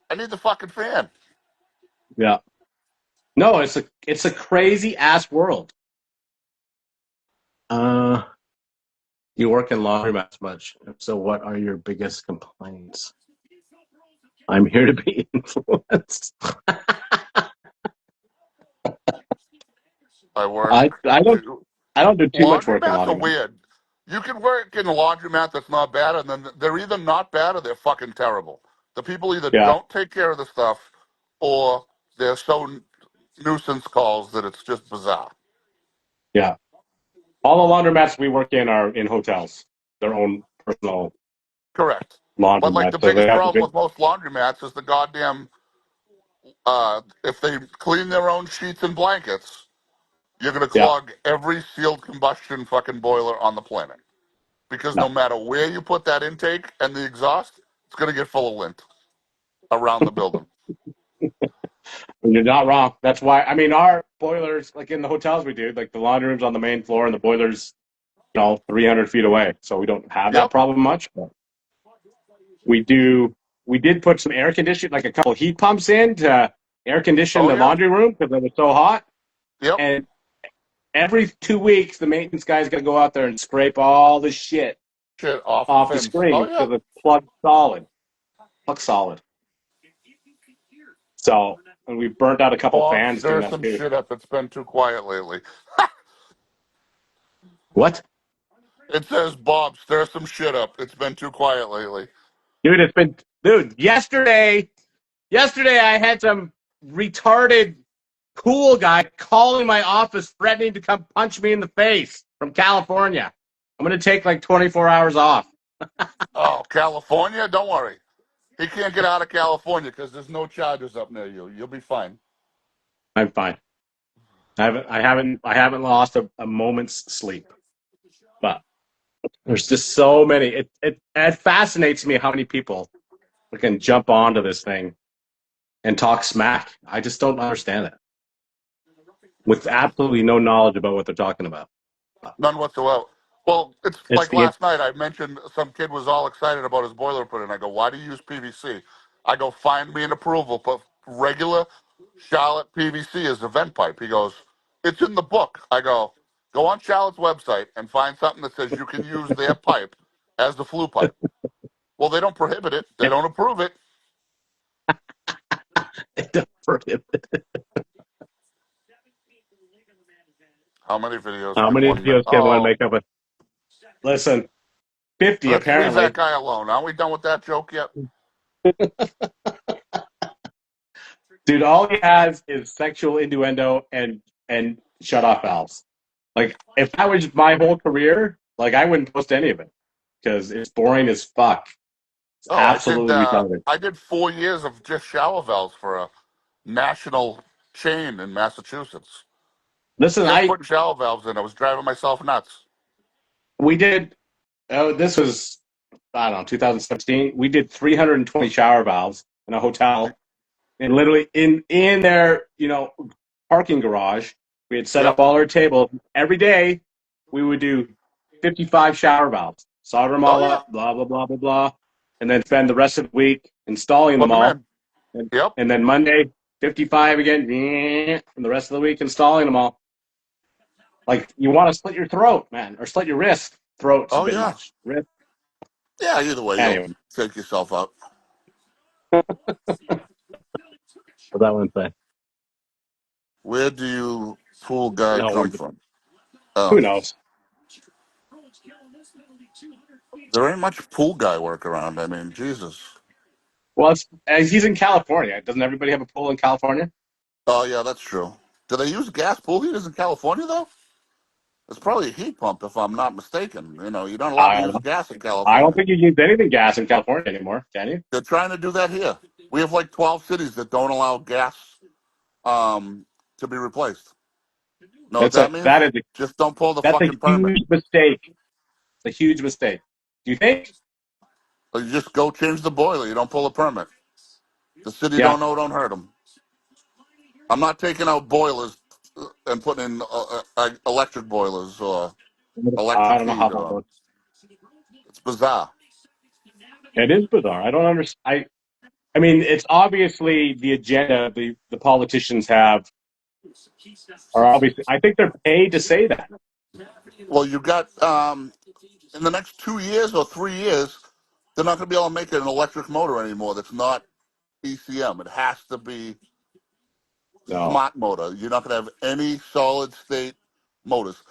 I need the fucking fan. yeah. No, it's a crazy ass world. Uh, you work in laundromats much. So, what are your biggest complaints? I'm here to be influenced. I work. I don't do too much work in Laundromats are laundromats. weird. You can work in a laundromat that's not bad, and then they're either not bad or they're fucking terrible. The people either Yeah, don't take care of the stuff, or they're so nuisance calls that it's just bizarre. yeah. All the laundromats we work in are in hotels, their own personal Correct. But like laundromat. the So they biggest have a problem big, with most laundromats is the goddamn if they clean their own sheets and blankets, you're going to yeah, clog every sealed combustion fucking boiler on the planet. Because no. no matter where you put that intake and the exhaust, it's going to get full of lint around the building. You're not wrong. That's why, I mean, our boilers, like in the hotels we do, like the laundry room's on the main floor and the boiler's, 300 feet away. So we don't have that Yep. problem much. But we do, we did put some air conditioning, like a couple heat pumps in to air condition Oh, the yeah. laundry room because it was so hot. Yep. And every 2 weeks, the maintenance guy's got to go out there and scrape all the shit Shit off the off the fins. Oh, screen yeah. because it's plugged solid. Plug solid. So, and we burnt out a couple Bob, fans doing stir that some too. shit up. It's been too quiet lately. What? It says, Bob, stir some shit up. It's been too quiet lately. Yesterday I had some retarded cool guy calling my office threatening to come punch me in the face from California. I'm going to take like 24 hours off. Oh, California? Don't worry. He can't get out of California because there's no charges up near you. You'll be fine. I'm fine. I haven't lost a moment's sleep. But there's just so many. It fascinates me how many people can jump onto this thing and talk smack. I just don't understand it with absolutely no knowledge about what they're talking about. None whatsoever. Well, it's It's like the last night I mentioned some kid was all excited about his boiler put in. I go, why do you use PVC? I go, find me an approval. But regular Charlotte PVC is a vent pipe. He goes, it's in the book. I go on Charlotte's website and find something that says you can use their pipe as the flue pipe. Well, they don't prohibit it. They don't approve it. How many videos how can many one make? videos can one Oh, make up with? Listen, 50 Let's leave that apparently. guy alone. Aren't we done with that joke yet? Dude, all he has is sexual innuendo and shut off valves. Like if that was my whole career, like I wouldn't post any of it because it's boring as fuck. It's Oh, absolutely retarded. I did 4 years of just shower valves for a national chain in Massachusetts. Listen, Just putting shower valves in. I was driving myself nuts. we did. Oh, this was I don't know 2017. We did 320 shower valves in a hotel, and literally in their parking garage, we had set up Yep. all our tables. Every day, we would do 55 shower valves, solder them Oh all yeah. up, blah blah blah blah blah, and then spend the rest of the week installing them Putting them all, in. Yep. and then Monday 55 again, and the rest of the week installing them all. Like you want to split your throat, man, or split your wrist. Throat's a Oh bit yeah. much. Wrist, Yeah. Either way, you'll anyway. take yourself out. What that one say? Where do you pool guy No, come from? who Oh, knows? there ain't much pool guy work around. I mean, Jesus. Well, he's in California. Doesn't everybody have a pool in California? Oh yeah, that's true. Do they use gas pool heaters in California though? It's probably a heat pump if I'm not mistaken. You're not allowed to I use don't know. gas in I don't California. think you use anything gas in California anymore, can you? They're trying to do that here. We have like 12 cities that don't allow gas um, to be replaced. Know what That's that a means? that is a Just don't pull the that's a fucking permit. huge mistake. It's a huge mistake. Do you think? Or you just go change the boiler. You don't pull a permit. The city Yeah. don't know, don't hurt them. I'm not taking out boilers and putting in electric boilers or I electric don't know how heat. that Or works. it's bizarre. It is bizarre. I don't understand. I mean, it's obviously the agenda the politicians have are obviously. I think they're paid to say that. Well, you got in the next 2 years or 3 years, they're not going to be able to make an electric motor anymore. That's not ECM. It has to be No, smart motor. You're not going to have any solid state motors.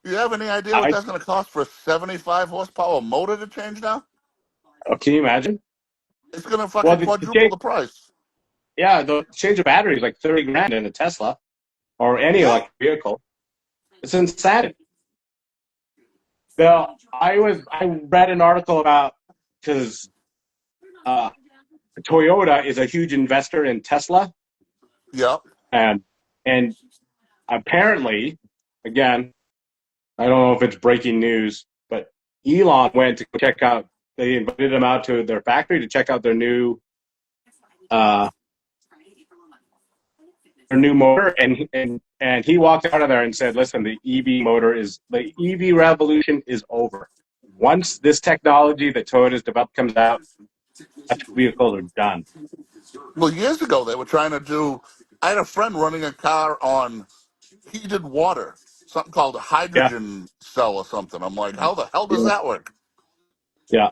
You have any idea what I. that's going to cost for a 75 horsepower motor to change now? Can you imagine? It's going to Well, fucking the quadruple change, the price. yeah, the change of battery is like 30 grand in a Tesla or any Yeah. electric vehicle. It's insanity. I read an article about because uh, Toyota is a huge investor in Tesla, Yep. and and apparently, again, I don't know if it's breaking news, but Elon went to check out. They invited him out to their factory to check out uh, their new motor, and he walked out of there and said, "Listen, the EV revolution is over. Once this technology that Toyota's developed comes out, electric vehicles are done." Well, years ago, they were trying to do. I had a friend running a car on heated water, something called a Yeah, hydrogen cell or something. I'm like, how the hell does yeah, that work? yeah,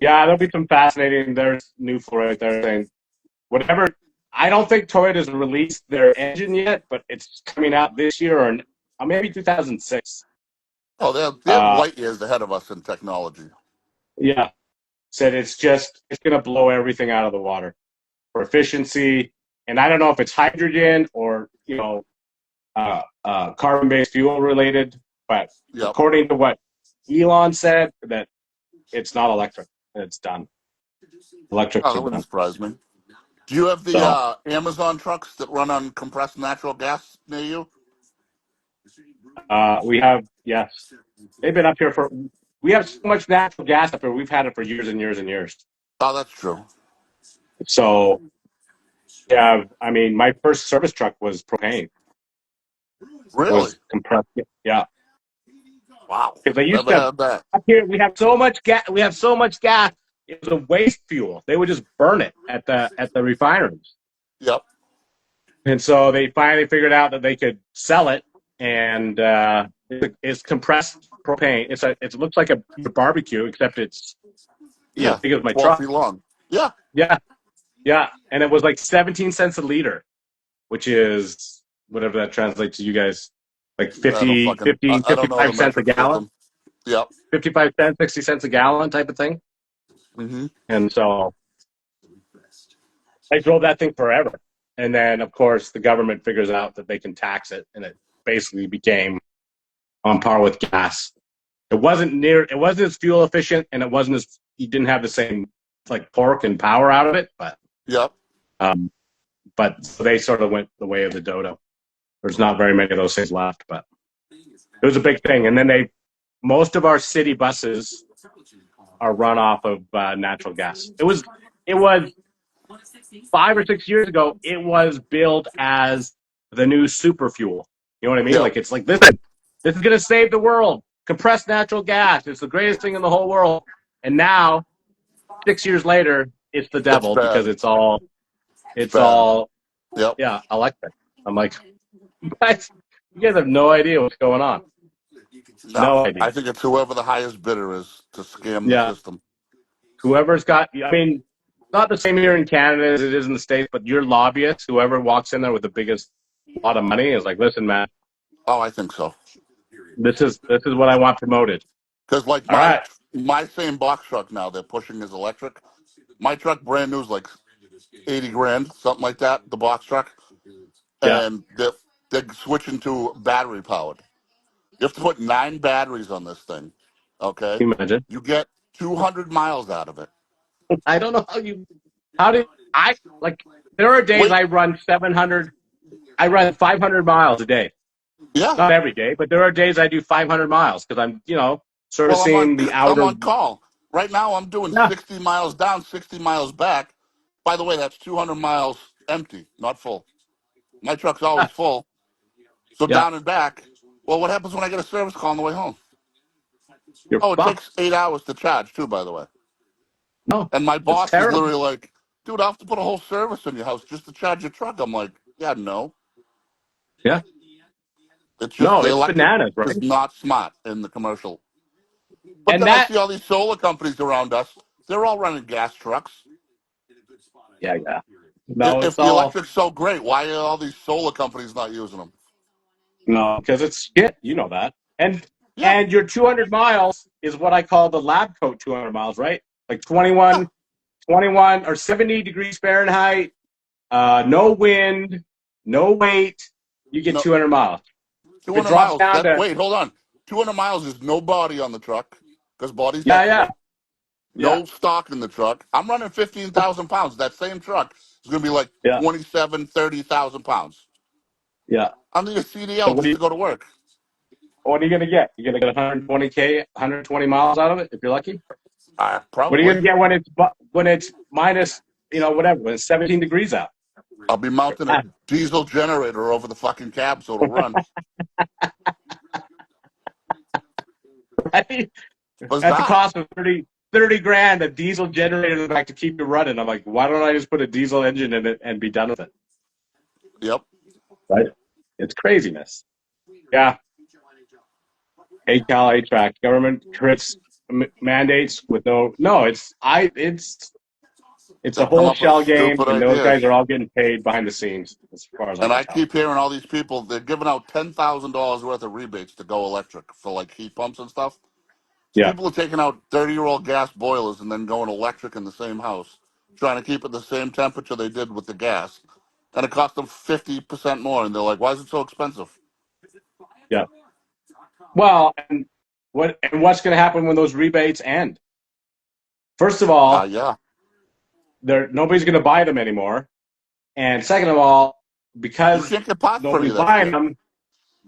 yeah. There'll be some fascinating. There's new for right there saying whatever. I don't think Toyota's released their engine yet, but it's coming out this year or maybe 2006. Oh, they're Uh, light years ahead of us in technology. yeah, said it's going to blow everything out of the water for efficiency. And I don't know if it's hydrogen or carbon-based fuel related, but Yep. according to what Elon said, that it's not electric. It's done. Oh, Electrics are that wouldn't done. surprise me. Do you have the So Amazon trucks that run on compressed natural gas near you? we have yes, they've been up here for. We have so much natural gas up here. We've had it for years and years and years. Oh, that's true. So yeah, I mean, my first service truck was propane. Really? Was compressed. Yeah, Wow. because they used Never to had that. up here. We have so much gas. We have so much gas. It was a waste fuel. They would just burn it at the refineries. Yep. And so they finally figured out that they could sell it, and it's compressed propane. It looks like a barbecue, except it's Yeah. big as my 12 truck. feet long. Yeah. Yeah, yeah, and it was like 17 cents a liter, which is whatever that translates to you guys, like I don't fucking. I don't know the 55 cents a metric gallon. system. Yep. 55 cents, 60 cents a gallon type of thing. Hmm. And so I drove that thing forever. And then, of course, the government figures out that they can tax it, and it basically became on par with gas. It wasn't as fuel efficient, and it wasn't as, you didn't have the same like torque and power out of it, Yep. um, but so they sort of went the way of the dodo. There's not very many of those things left, but it was a big thing. And then most of our city buses are run off of natural gas. It was 5 or 6 years ago. It was billed as the new super fuel. You know what I mean? Yep. Like it's like, listen, this is going to save the world. Compressed natural gas. It's the greatest thing in the whole world. And now, 6 years later, it's the It's devil because bad. it's all It's it's bad. all Yep. yeah electric. I'm like, guys, you guys have no idea what's going on. No, No I idea. think it's whoever the highest bidder is to scam the Yeah, system. whoever's got. I mean, not the same here in Canada as it is in the States, but your lobbyist, whoever walks in there with the biggest lot of money, is like, listen, man, Oh, I think so. this is what I want promoted. Because like All right. my same box truck now they're pushing is electric. My truck brand new is like 80 grand, something like that. The box truck, Yeah. and they're switching to battery powered. You have to put 9 batteries on this thing. Okay, Can you imagine? you get 200 miles out of it. I don't know how did I like, there are days Wait, I run 700, I run 500 miles a day. yeah. Not every day, but there are days I do 500 miles because I'm, Well, servicing the I'm outer. on call right now. I'm doing Yeah. 60 miles down, 60 miles back. By the way, that's 200 miles empty, not full. My truck's Yeah. always full, so Yeah. down and back. Well, what happens when I get a service call on the way home? You're Oh, it takes fucked. 8 hours to charge too, by the way. No, And my it's boss is terrible. literally like, "Dude, I have to put a whole service in your house just to charge your truck." I'm like, "Yeah, no. Yeah. It's just No, the it's electric bananas, is right? not smart in the commercial." But And then I that, see all these solar companies around us. They're all running gas trucks. yeah, yeah. No, If it's the all, electric's so great, why are all these solar companies not using them? no, because it's shit. You know that. And Yeah, and your 200 miles is what I call the lab coat 200 miles, right? Like yeah. 21 or 70 degrees Fahrenheit, no wind, no weight. You get No, 200 miles. If it 200 drops miles. down That to, wait, hold on. 200 miles is no body on the truck because bodies yeah, decorate. yeah, yeah, No stock in the truck. I'm running 15,000 pounds. That same truck is going to be like yeah, 27, 30,000 pounds. yeah. I'm the So CDL just to go to work. what are you gonna get? You're gonna get 120K, 120 miles out of it if you're lucky. What are you Probably. gonna get when it's minus, whatever, when it's 17 degrees out? I'll be mounting a diesel generator over the fucking cab so it'll run. Right? What's At the that? cost of 30 grand, a diesel generator in the back to keep you running. I'm like, why don't I just put a diesel engine in it and be done with it? Yep. Right? It's craziness. Yeah. ACAL, HVAC, government creates mandates with no. It's They a come whole up with shell game, stupid and those ideas. guys are all getting paid behind the scenes, as far as I And can I tell. keep hearing all these people, they're giving out $10,000 worth of rebates to go electric for like heat pumps and stuff. Yeah, People are taking out 30-year-old gas boilers and then going electric in the same house, trying to keep it the same temperature they did with the gas. And it cost them 50% more. And they're like, why is it so expensive? yeah. Well, and what's going to happen when those rebates end? First of all, Yeah. nobody's going to buy them anymore, and second of all, You because can't get parts for any nobody's of that buying shit. them,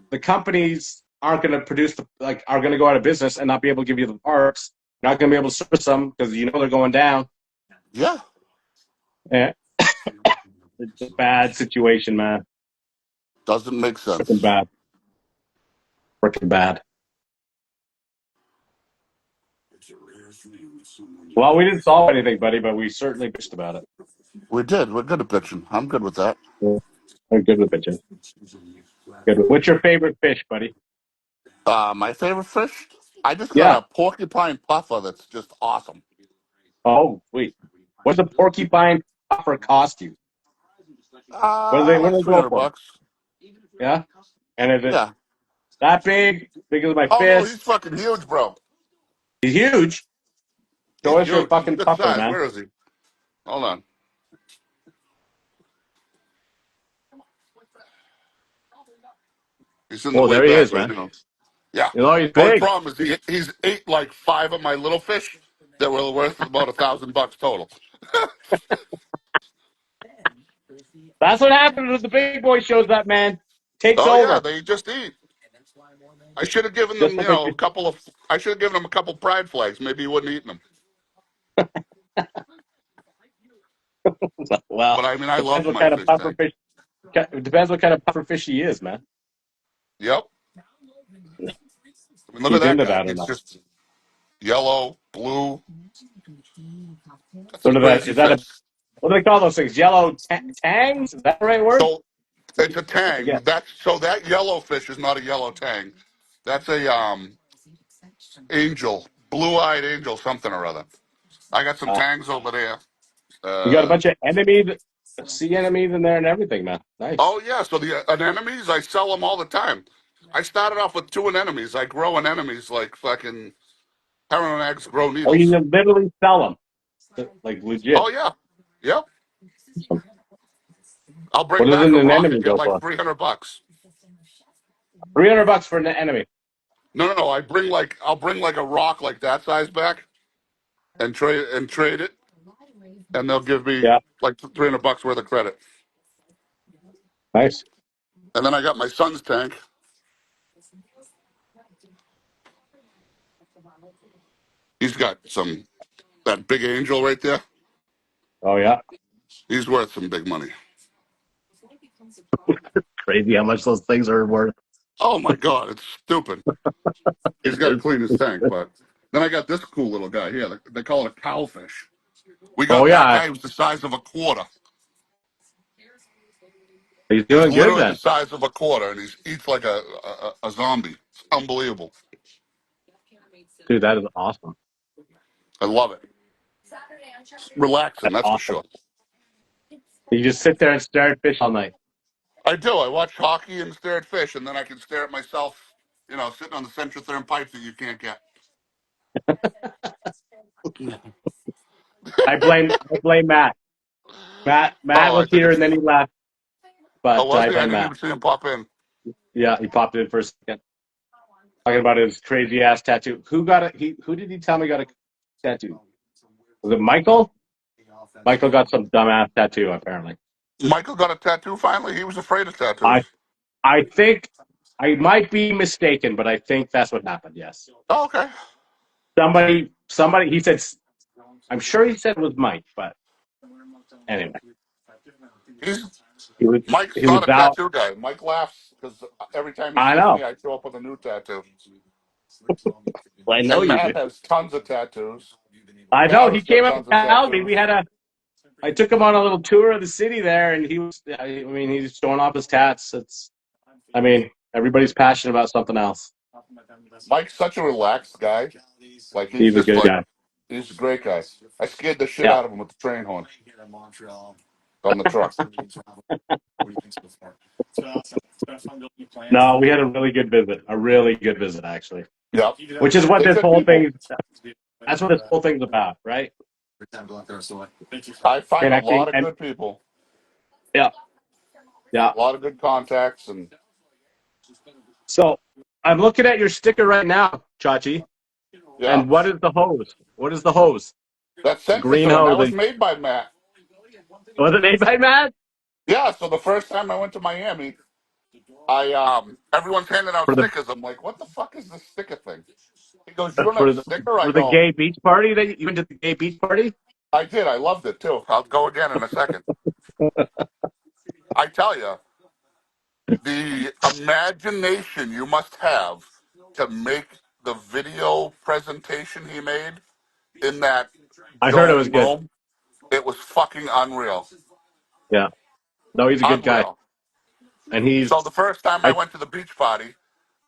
the companies aren't going to produce are going to go out of business and not be able to give you the parts. You're not going to be able to service them because they're going down. Yeah. Yeah, it's a bad situation, man. Doesn't make Freaking sense. bad. Freaking bad. Well, we didn't solve anything, buddy, but we certainly bitched about it. We did. We're good at bitching. I'm good with that. Yeah, we're good with bitching. Good. What's your favorite fish, buddy? My favorite fish? I just got Yeah. a porcupine puffer that's just awesome. Oh, wait. What's a porcupine puffer cost you? What do they what Like do they go 300 for? bucks. Yeah. And is it Yeah. that big? Big as my Oh no, he's fist? fucking huge, bro. He's huge. Show He's us your huge. He's a fucking good puffer, size. man. Where is he? Hold on. He's in the Oh, way there he back is, right man. now. Yeah. You know, he's Only big. problem is he's ate like 5 of my little fish that were worth about $1,000 total. That's what happens with the big boy shows up, man. Takes Oh yeah, over. they just eat. I should have given Just them, what they a couple of. I should have given them a couple pride flags. Maybe he wouldn't have eaten them. well, But I mean, I depends love what my kind of fish puffer tank. fish. It depends what kind of puffer fish he is, man. Yep. I mean, look at He's that into guy. that or He's not. just yellow, blue. That's a Sort of that. crazy Is that a fish. what do they call those things? Yellow tangs? Is that the right word? So it's a I tang. forget. That yellow fish is not a yellow tang. That's a angel, blue-eyed angel, something or other. I got some Uh, tangs over there. you got a Uh, bunch of enemies, sea enemies in there and everything, man. Nice. oh yeah, so the anemones, I sell them all the time. I started off with 2 anemones. I grow anemones like fucking heron eggs grow Oh, you needles. can literally sell them, like legit. Oh yeah, yep. I'll bring What does back an a rock and anemone get go like for? $300. $300 for an enemy. No. I'll bring like a rock like that size back and trade it, and they'll give me Yeah, like $300 worth of credit. nice. And then I got my son's tank. He's got that big angel right there. Oh yeah, He's worth some big money. crazy how much those things are worth. Oh my god, it's stupid. He's got to It's- clean his tank, but then I got this cool little guy here. They call it a cowfish. We oh got that yeah, guy who's the size of a quarter. he's He's doing good literally the then, size of a quarter, and he eats like a zombie. It's unbelievable. dude. That is awesome. I love it. It's relaxing, That's that's for awesome. sure. You just sit there and stare at fish all night. I do. I watch hockey and stare at fish, and then I can stare at myself, sitting on the centrotherm pipes that you can't get. I blame Matt. Matt Oh, I was think here it's. and then he left, Oh, but was I he? I blame didn't Matt. even see him pop in. Yeah, he popped in for a second, talking about his crazy ass tattoo. Who got it? Who did he tell me got a tattoo? Was it Michael? Michael got some dumbass tattoo apparently. Michael got a tattoo finally. He was afraid of tattoos. I I think I might be mistaken, but I think that's what happened. Yes, Oh, okay. somebody. He said. I'm sure he said it was Mike, but anyway, He's he was Mike's he was not a out. tattoo guy. Mike laughs because every time he I sees know. me, I show up with a new tattoo. I know And you Matt do. has tons of tattoos. I know. He Gareth's came got up to tons of town. tattoos. We had a. I took him on a little tour of the city there, and he was. I mean, he's showing off his tats. It's. I mean, everybody's passionate about something else. Mike's such a relaxed guy. Like he's He's a just good like guy. he's a great guy. I scared the shit Yeah. out of him with the train horn on the truck. No, we had a really good visit. A really good visit, actually. Yep. Which is what They're this good whole people. thing. That's what this whole thing's about, right? I find a Connecting lot of and good people, yeah, yeah. a lot of good contacts, and So I'm looking at your sticker right now, Chachi. yeah, And what is the hose? What is the hose? that The sensor green to him hose. that was made by Matt. Was it made by Matt? Yeah. So the first time I went to Miami, I everyone's handing out For the stickers. I'm like, what the fuck is this sticker thing? He goes, you don't have for a the sticker? I for the go, gay beach party that you went to the gay beach party? I did. I loved it too. I'll go again in a second. I tell you, the imagination you must have to make the video presentation he made in that I heard it was dome good. room, it was fucking unreal. Yeah. No, he's a good guy. Unreal. And he's So the first time I I went to the beach party,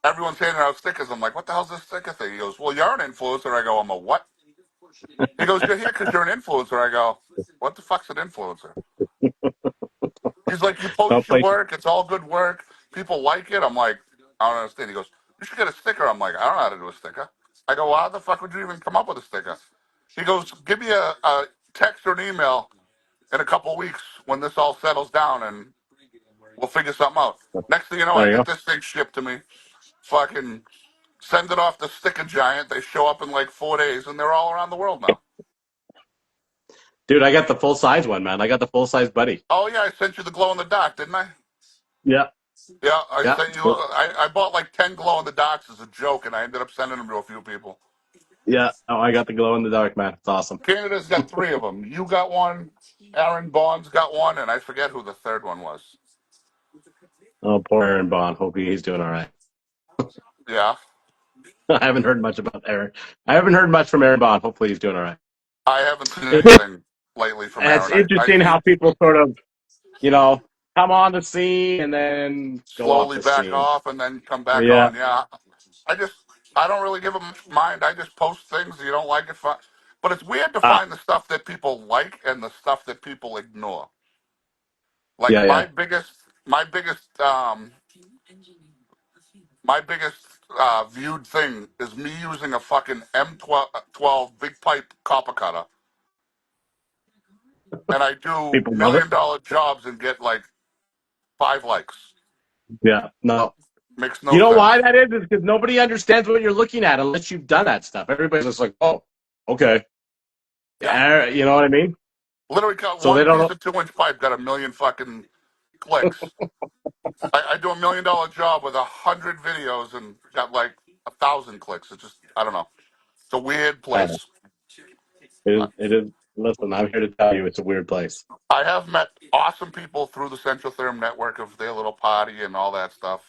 everyone's handing out stickers. I'm like, what the hell's this sticker thing? He goes, well, you're an influencer. I go, I'm a what? He goes, you're here because you're an influencer. I go, what the fuck's an influencer? He's like, you no post your place. work. It's all good work. People like it. I'm like, I don't understand. He goes, you should get a sticker. I'm like, I don't know how to do a sticker. I go, "Well, how the fuck would you even come up with a sticker?" He goes, "Give me a text or an email in a couple of weeks when this all settles down, and we'll figure something out." Next thing you know, I There you get go. this thing shipped to me. Fucking send it off to Sticker Giant. They show up in like 4 days, and they're all around the world now. Dude, I got the full size one, man. I got the full size buddy. Oh yeah, I sent you the glow in the dark, didn't I? Yeah. Yeah, I Yeah. sent you. I bought like 10 glow in the darks as a joke, and I ended up sending them to a few people. Yeah. Oh, I got the glow in the dark, man. It's awesome. Canada's got 3 of them. You got one. Aaron Bond's got one, and I forget who the third one was. Oh, poor Aaron Bond. Hope he's doing all right. Yeah, I haven't heard much about Aaron. I haven't heard much from Aaron Bond. Hopefully he's doing all right. I haven't seen anything lately from It's Aaron. I interesting see how people sort of, you know, come on the scene and then go off slowly the back scene. off and then come back Yeah. on. Yeah, I just I don't really give a much mind. I just post things. You don't like it, fine. But it's weird to Ah, find the stuff that people like and the stuff that people ignore. Like yeah, yeah. my biggest viewed thing is me using a fucking M12 big pipe copper cutter, and I do People love it. $1 million jobs and get like 5 likes. Yeah. No. Makes You no know why sense. that is? Is because nobody understands what you're looking at unless you've done that stuff. Everybody's just like, oh, okay. Yeah, You know what I mean? literally got So they one don't piece know. of 2-inch pipe got 1 million fucking clicks. I do $1 million job with 100 videos and got like 1,000 clicks. It's just I don't know. It's a weird I don't know. place. It is, it is. Listen, I'm here to tell you it's a weird place. I have met awesome people through the Central Therm network of their little party and all that stuff.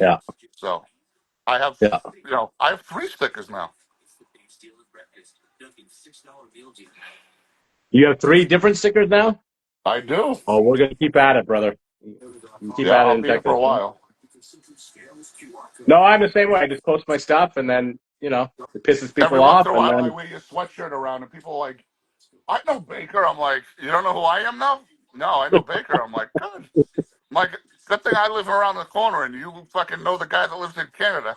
Yeah. So I have, Yeah. I have 3 stickers now. You have 3 different stickers now? I do. Oh, we're going to keep at it, brother. Keep Yeah, at it I'll in be here for Texas. a while. No, I'm the same way. I just post my stuff and then, it pisses Every people once in off. a And while, I then, wear your sweatshirt around, and people are like, "I know Baker." I'm like, "You don't know who I am now?" No, I know Baker. I'm like, "Good." I'm like, "Good thing I live around the corner, and you fucking know the guy that lives in Canada."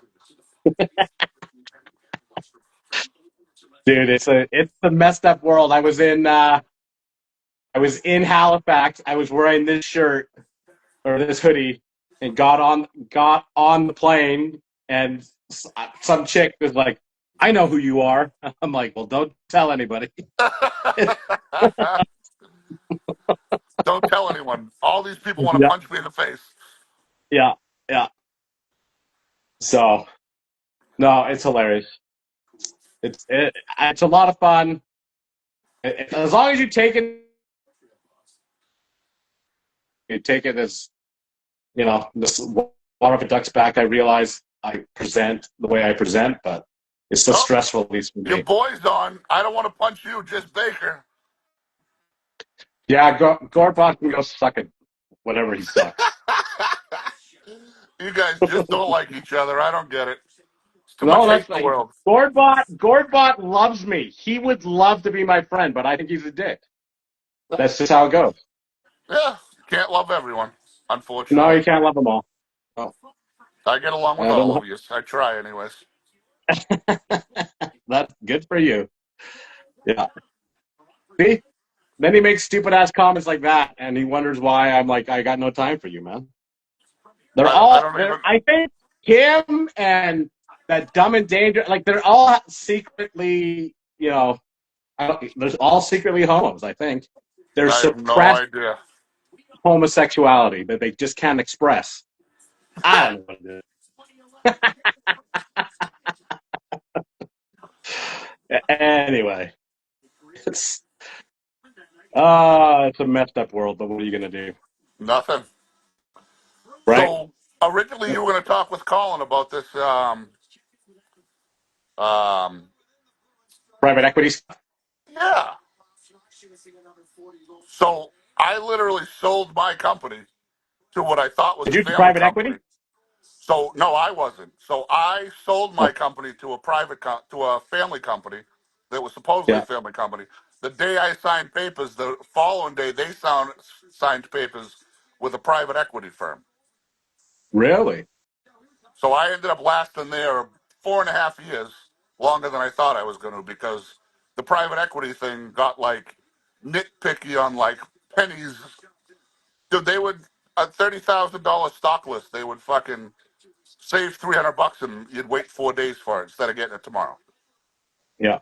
dude, it's the messed up world. I was in Halifax. I was wearing this shirt or this hoodie and got on the plane and some chick was like, "I know who you are." I'm like, "Well, don't tell anybody." Don't tell anyone. All these people want to Yeah, punch me in the face. yeah, yeah. So no, it's hilarious. It's a lot of fun. As long as you take it as this water off a duck's back. I realize I present the way I present, but it's so Oh, stressful, at least for your me. boy's on. I don't want to punch you, just Baker. Yeah, Gorbach can go suck it, whatever he sucks. You guys just don't like each other. I don't get it. It's too much No, hate that's in the like world. Gordbot loves me. He would love to be my friend, but I think he's a dick. That's just how it goes. Yeah, can't love everyone, No, you unfortunately. can't love them all. No, I get along with I don't all know. of you. I try, anyways. That's good for you. Yeah. See? Then he makes stupid ass comments like that, and he wonders why I'm like, I got no time for you, man. They're I all don't they're even. I think him and that Dumb and Dangerous, like they're all secretly, there's all secretly homos. I think there's I have no suppressed idea. homosexuality that they just can't express. I don't know what it is. Anyway, it's it's a messed up world, but what are you gonna do, Nothing. right? So originally you were going to talk with Colin about this. Um, Private equity stuff. yeah. So I literally sold my company to what I thought was Did a you do family private company. equity? So no, I wasn't. So I sold Oh, my company to to a family company that was supposedly a yeah. family company. The day I signed papers, the following day they signed papers with a private equity firm. Really? So I ended up lasting there 4.5 years. longer than I thought I was going to because the private equity thing got like nitpicky on like pennies. Dude, they would a $30,000 stock list. They would fucking save $300 and you'd wait 4 days for it instead of getting it tomorrow. Yeah.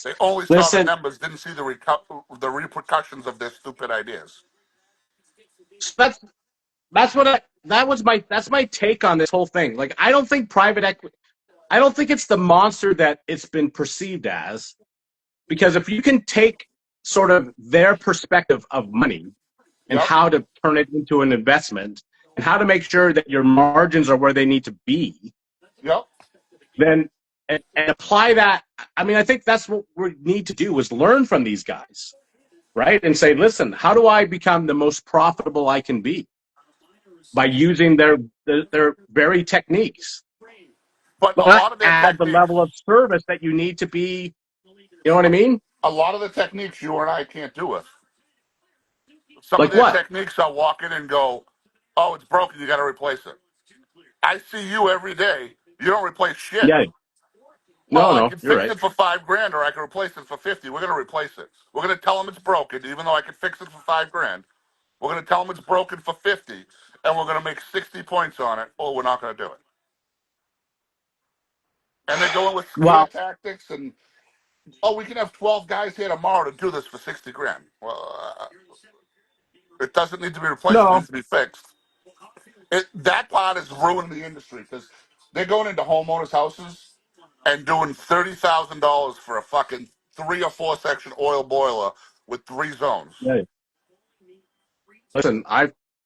They only saw the Listen, numbers, didn't see the repercussions of their stupid ideas. that's what that's my take on this whole thing. Like, I don't think private equity. I don't think it's the monster that it's been perceived as. Because if you can take sort of their perspective of money and Yep, how to turn it into an investment and how to make sure that your margins are where they need to be, yep. then and apply that. I mean, I think that's what we need to do is learn from these guys, right? And say, listen, how do I become the most profitable I can be by using their very techniques, But a but lot of their add the techniques, level of service that you need to be. You know what I mean? a lot of the techniques you and I can't do with. Some of Like their what? techniques are walk in and go, "Oh, it's broken. You got to replace it." I see you every day. You don't replace shit. Yeah. Oh, No, I no, can you're fix right. it for $5 grand, or I can replace it for 50. We're gonna replace it. We're gonna tell them it's broken, even though I can fix it for $5 grand. We're gonna tell them it's broken for 50, and we're gonna make 60 points on it, or we're not gonna do it. And they go in with scare Well, tactics, and oh, we can have 12 guys here tomorrow to do this for 60 grand. Well, it doesn't need to be replaced; it no, needs to be fixed. That part is ruining the industry because they're going into homeowners' houses and doing $30,000 for a fucking 3 or 4 section oil boiler with 3 zones. yeah. Listen,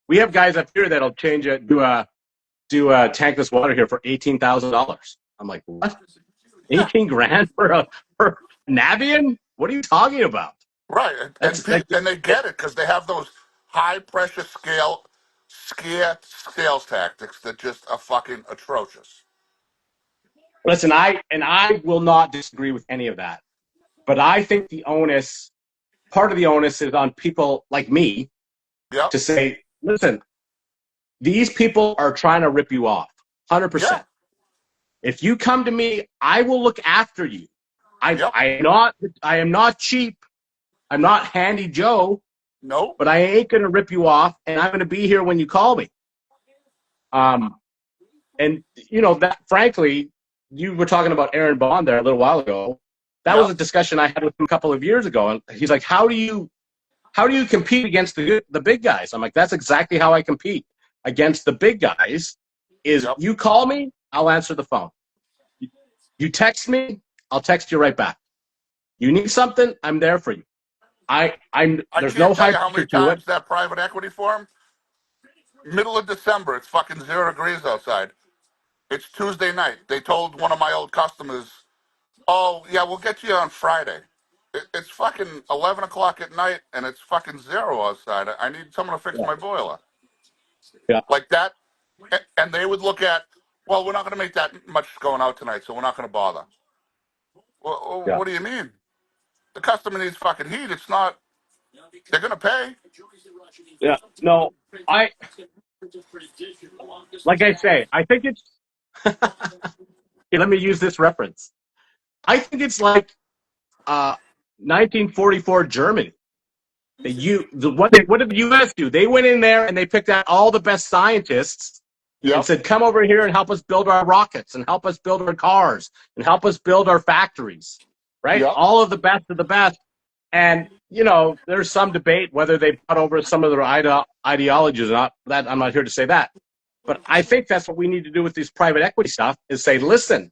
we have guys up here that'll change it, do a tankless water here for $18,000. I'm like, what? 18 grand for a for Navian? What are you talking about? Right, That's like, and they get it because they have those high pressure scare sales tactics that just are fucking atrocious. listen, I will not disagree with any of that, but I think part of the onus is on people like me Yep. to say, listen, these people are trying to rip you off, Yeah. 100%. If you come to me, I will look after you. Yep. I am not cheap. I'm not handy Joe, No. but I ain't gonna rip you off, and I'm gonna be here when you call me. Um, and that frankly, you were talking about Aaron Bond there a little while ago. That was Yep. a discussion I had with him a couple of years ago, and he's like, "How do you compete against the big guys?" I'm like, "That's exactly how I compete against the big guys. Is Yep. you call me, I'll answer the phone. You text me, I'll text you right back. You need something, I'm there for you. I'm I there's can't no tell you hype how many to it. times that private equity firm, middle of December, it's fucking 0 degrees outside. It's Tuesday night. They told one of my old customers, "Oh yeah, we'll get you on Friday." It's fucking 11 o'clock at night, and it's fucking zero outside. I need someone to fix Yeah, my boiler yeah, like that. And they would look at, well, we're not going to make that much going out tonight, so we're not going to bother. Well, yeah, what do you mean? The customer needs fucking heat. It's not. They're going to pay. yeah. No, I like I say, I think it's. Here, let me use this reference. I think it's like 1944 Germany. What did the U.S. do? They went in there and they picked out all the best scientists and Yep. said, "Come over here and help us build our rockets and help us build our cars and help us build our factories." Right? Yep. All of the best of the best. And there's some debate whether they brought over some of their ideologies or not. That I'm not here to say that, but I think that's what we need to do with these private equity stuff: is say, listen,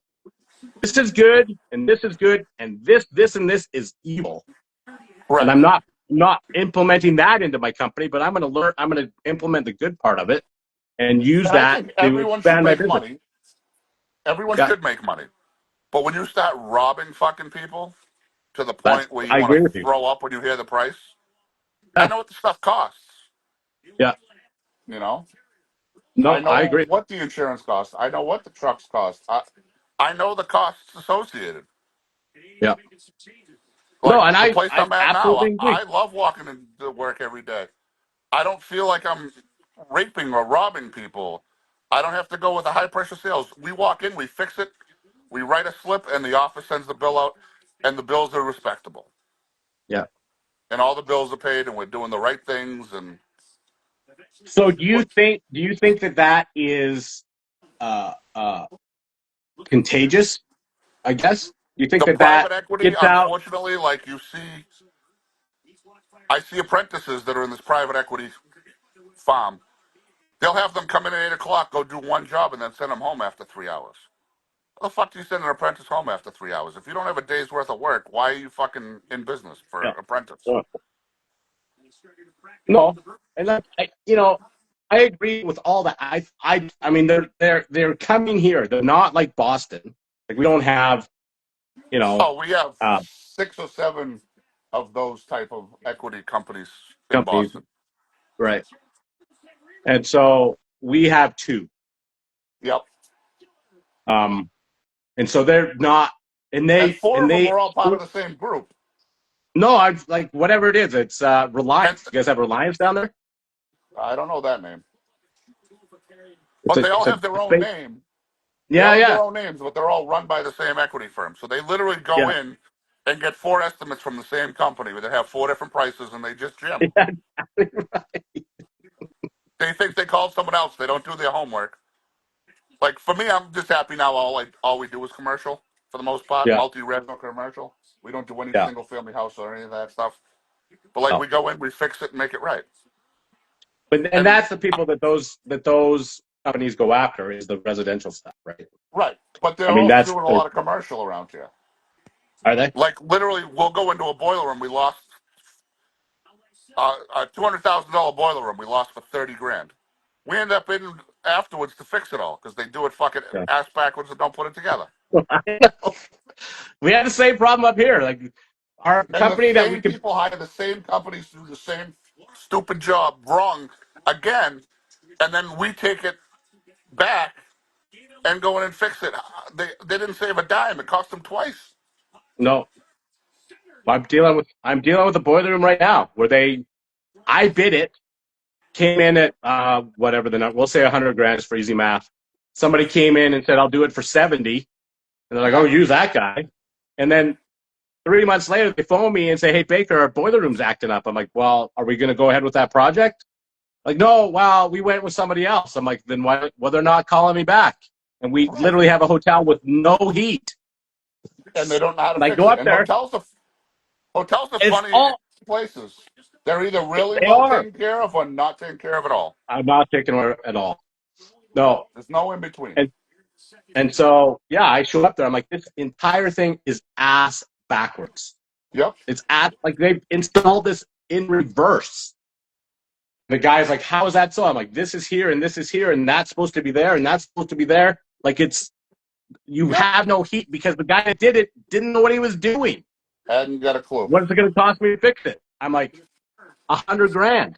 this is good, and this is good, and this, and this is evil. And Right. I'm not implementing that into my company, but I'm going to learn. I'm going to implement the good part of it and use And I that think to everyone should expand my make business. money. Everyone Yeah, should make money. But when you start robbing fucking people to the that's. point where you I want agree to with you. throw up when you hear the price, I Yeah, know what the stuff costs. yeah. You know, I No, I know agree. what the insurance costs. I know what the trucks cost. I know the costs associated. Yeah. No, Like and the I place I I'm at now, absolutely agree. I love walking into work every day. I don't feel like I'm raping or robbing people. I don't have to go with a high pressure sales. We walk in, we fix it, We write a slip, and the office sends the bill out, and the bills are respectable, Yeah. and all the bills are paid, and we're doing the right things. And So what do you think that that is uh, uh, contagious? I guess. Do you think the that that private equity, gets out? unfortunately, like you see, I see apprentices that are in this private equity farm. They'll have them come in at 8 o'clock, go do one job, and then send them home after 3 hours. How the fuck do you send an apprentice home after 3 hours? If you don't have a day's worth of work, why are you fucking in business for Yeah. apprentice? No, no. And I agree with all that. I mean, they're coming here. They're not like Boston. Like we don't have, you know, Oh, we have uh, 6 or 7 of those type of equity companies in companies, Boston. right? And so we have two. Yep. Um, and so they're not, and And they four and of them they are all part of the same group. no, I like whatever it is. It's And Reliance. You guys have Reliance down there? I don't know that name. It's But a they all it's a have their it's own ba- name. They yeah, all have their yeah, own names, but they're all run by the same equity firm. So they literally go yeah. in and get 4 estimates from the same company where they have 4 different prices and they just jim. Yeah, They think they called someone else. They don't do their homework. Like for me, I'm just happy now. All we do is commercial for the most part, yeah, multi-res, no commercial. We don't do any yeah. single family house or any of that stuff. But like No. we go in, we fix it and make it right. And And that's the people that those companies go after is the residential stuff, right? right, but I they're mean, also that's doing a lot of commercial around here. are they? Like literally, we'll go into a boiler room. We lost a $200,000 boiler room. We lost for 30 grand. We end up in afterwards to fix it all because they do it fucking Yeah. ass backwards and don't put it together. I know. We had the same problem up here. Like our And the company that we same could people hire the same companies to do the same stupid job wrong again, and then we take it back and go in and fix it. They didn't save a dime. It cost them twice. no. I'm dealing with a boiler room right now where I bid it, came in at whatever the number, we'll say 100 grand for easy math. Somebody came in and said I'll do it for 70, and they're like, oh, Yeah, use that guy. And then 3 months later, they phone me and say, hey, Baker, our boiler room's acting up. I'm like, well, are we going to go ahead with that project? Like, no, well, we went with somebody else. I'm like, then why? Well, they're not calling me back. And we right. literally have a hotel with no heat. And they don't know how to And I fix go it. up And there. hotels are It's funny all, places. They're either really they well are. taken care of or not taken care of at all. I'm not taking it at all. No. There's no in between. And, and so, yeah, I show up there. I'm like, this entire thing is ass backwards. Yep. It's like they've installed this in reverse. The guy's like, how is that so? I'm like, this is here and this is here and that's supposed to be there and that's supposed to be there. Like you Yep. have no heat because the guy that did it didn't know what he was doing. Hadn't got a clue. What is it going to cost me to fix it? I'm like, 100 grand.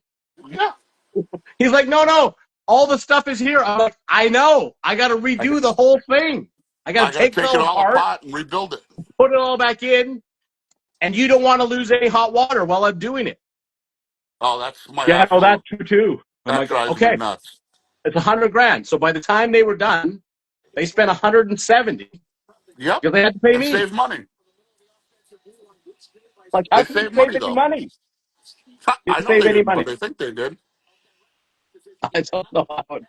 Yeah. He's like, no, no, all the stuff is here. I'm like, I know. I got to I got, redo the whole thing. I got I to got to take it take it all all apart, apart and rebuild it. put it all back in, and you don't want to lose any hot water while I'm doing it. Oh, that's my Yeah, no, absolute. that's true too. I'm That like, drives me okay, nuts. it's 100 grand. So by the time they were done, they spent 170 Yep. because they had to pay And me. save money. Like, how They can you save save money any though. money? I Didn't know save they any didn't, but money. they think they did. I don't know how.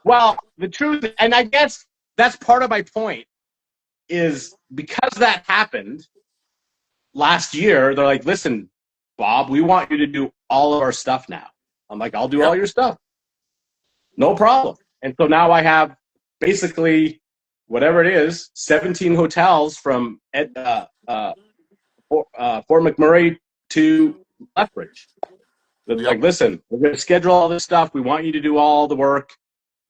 Well, the truth, and I guess that's part of my point, is because that happened last year, they're like, listen, Bob, we want you to do all of our stuff now. I'm like, I'll do all Yep. your stuff. No problem. And so now I have basically whatever it is, 17 hotels from Fort McMurray to Lethbridge. They're Yep. like, listen, we're going to schedule all this stuff. We want you to do all the work.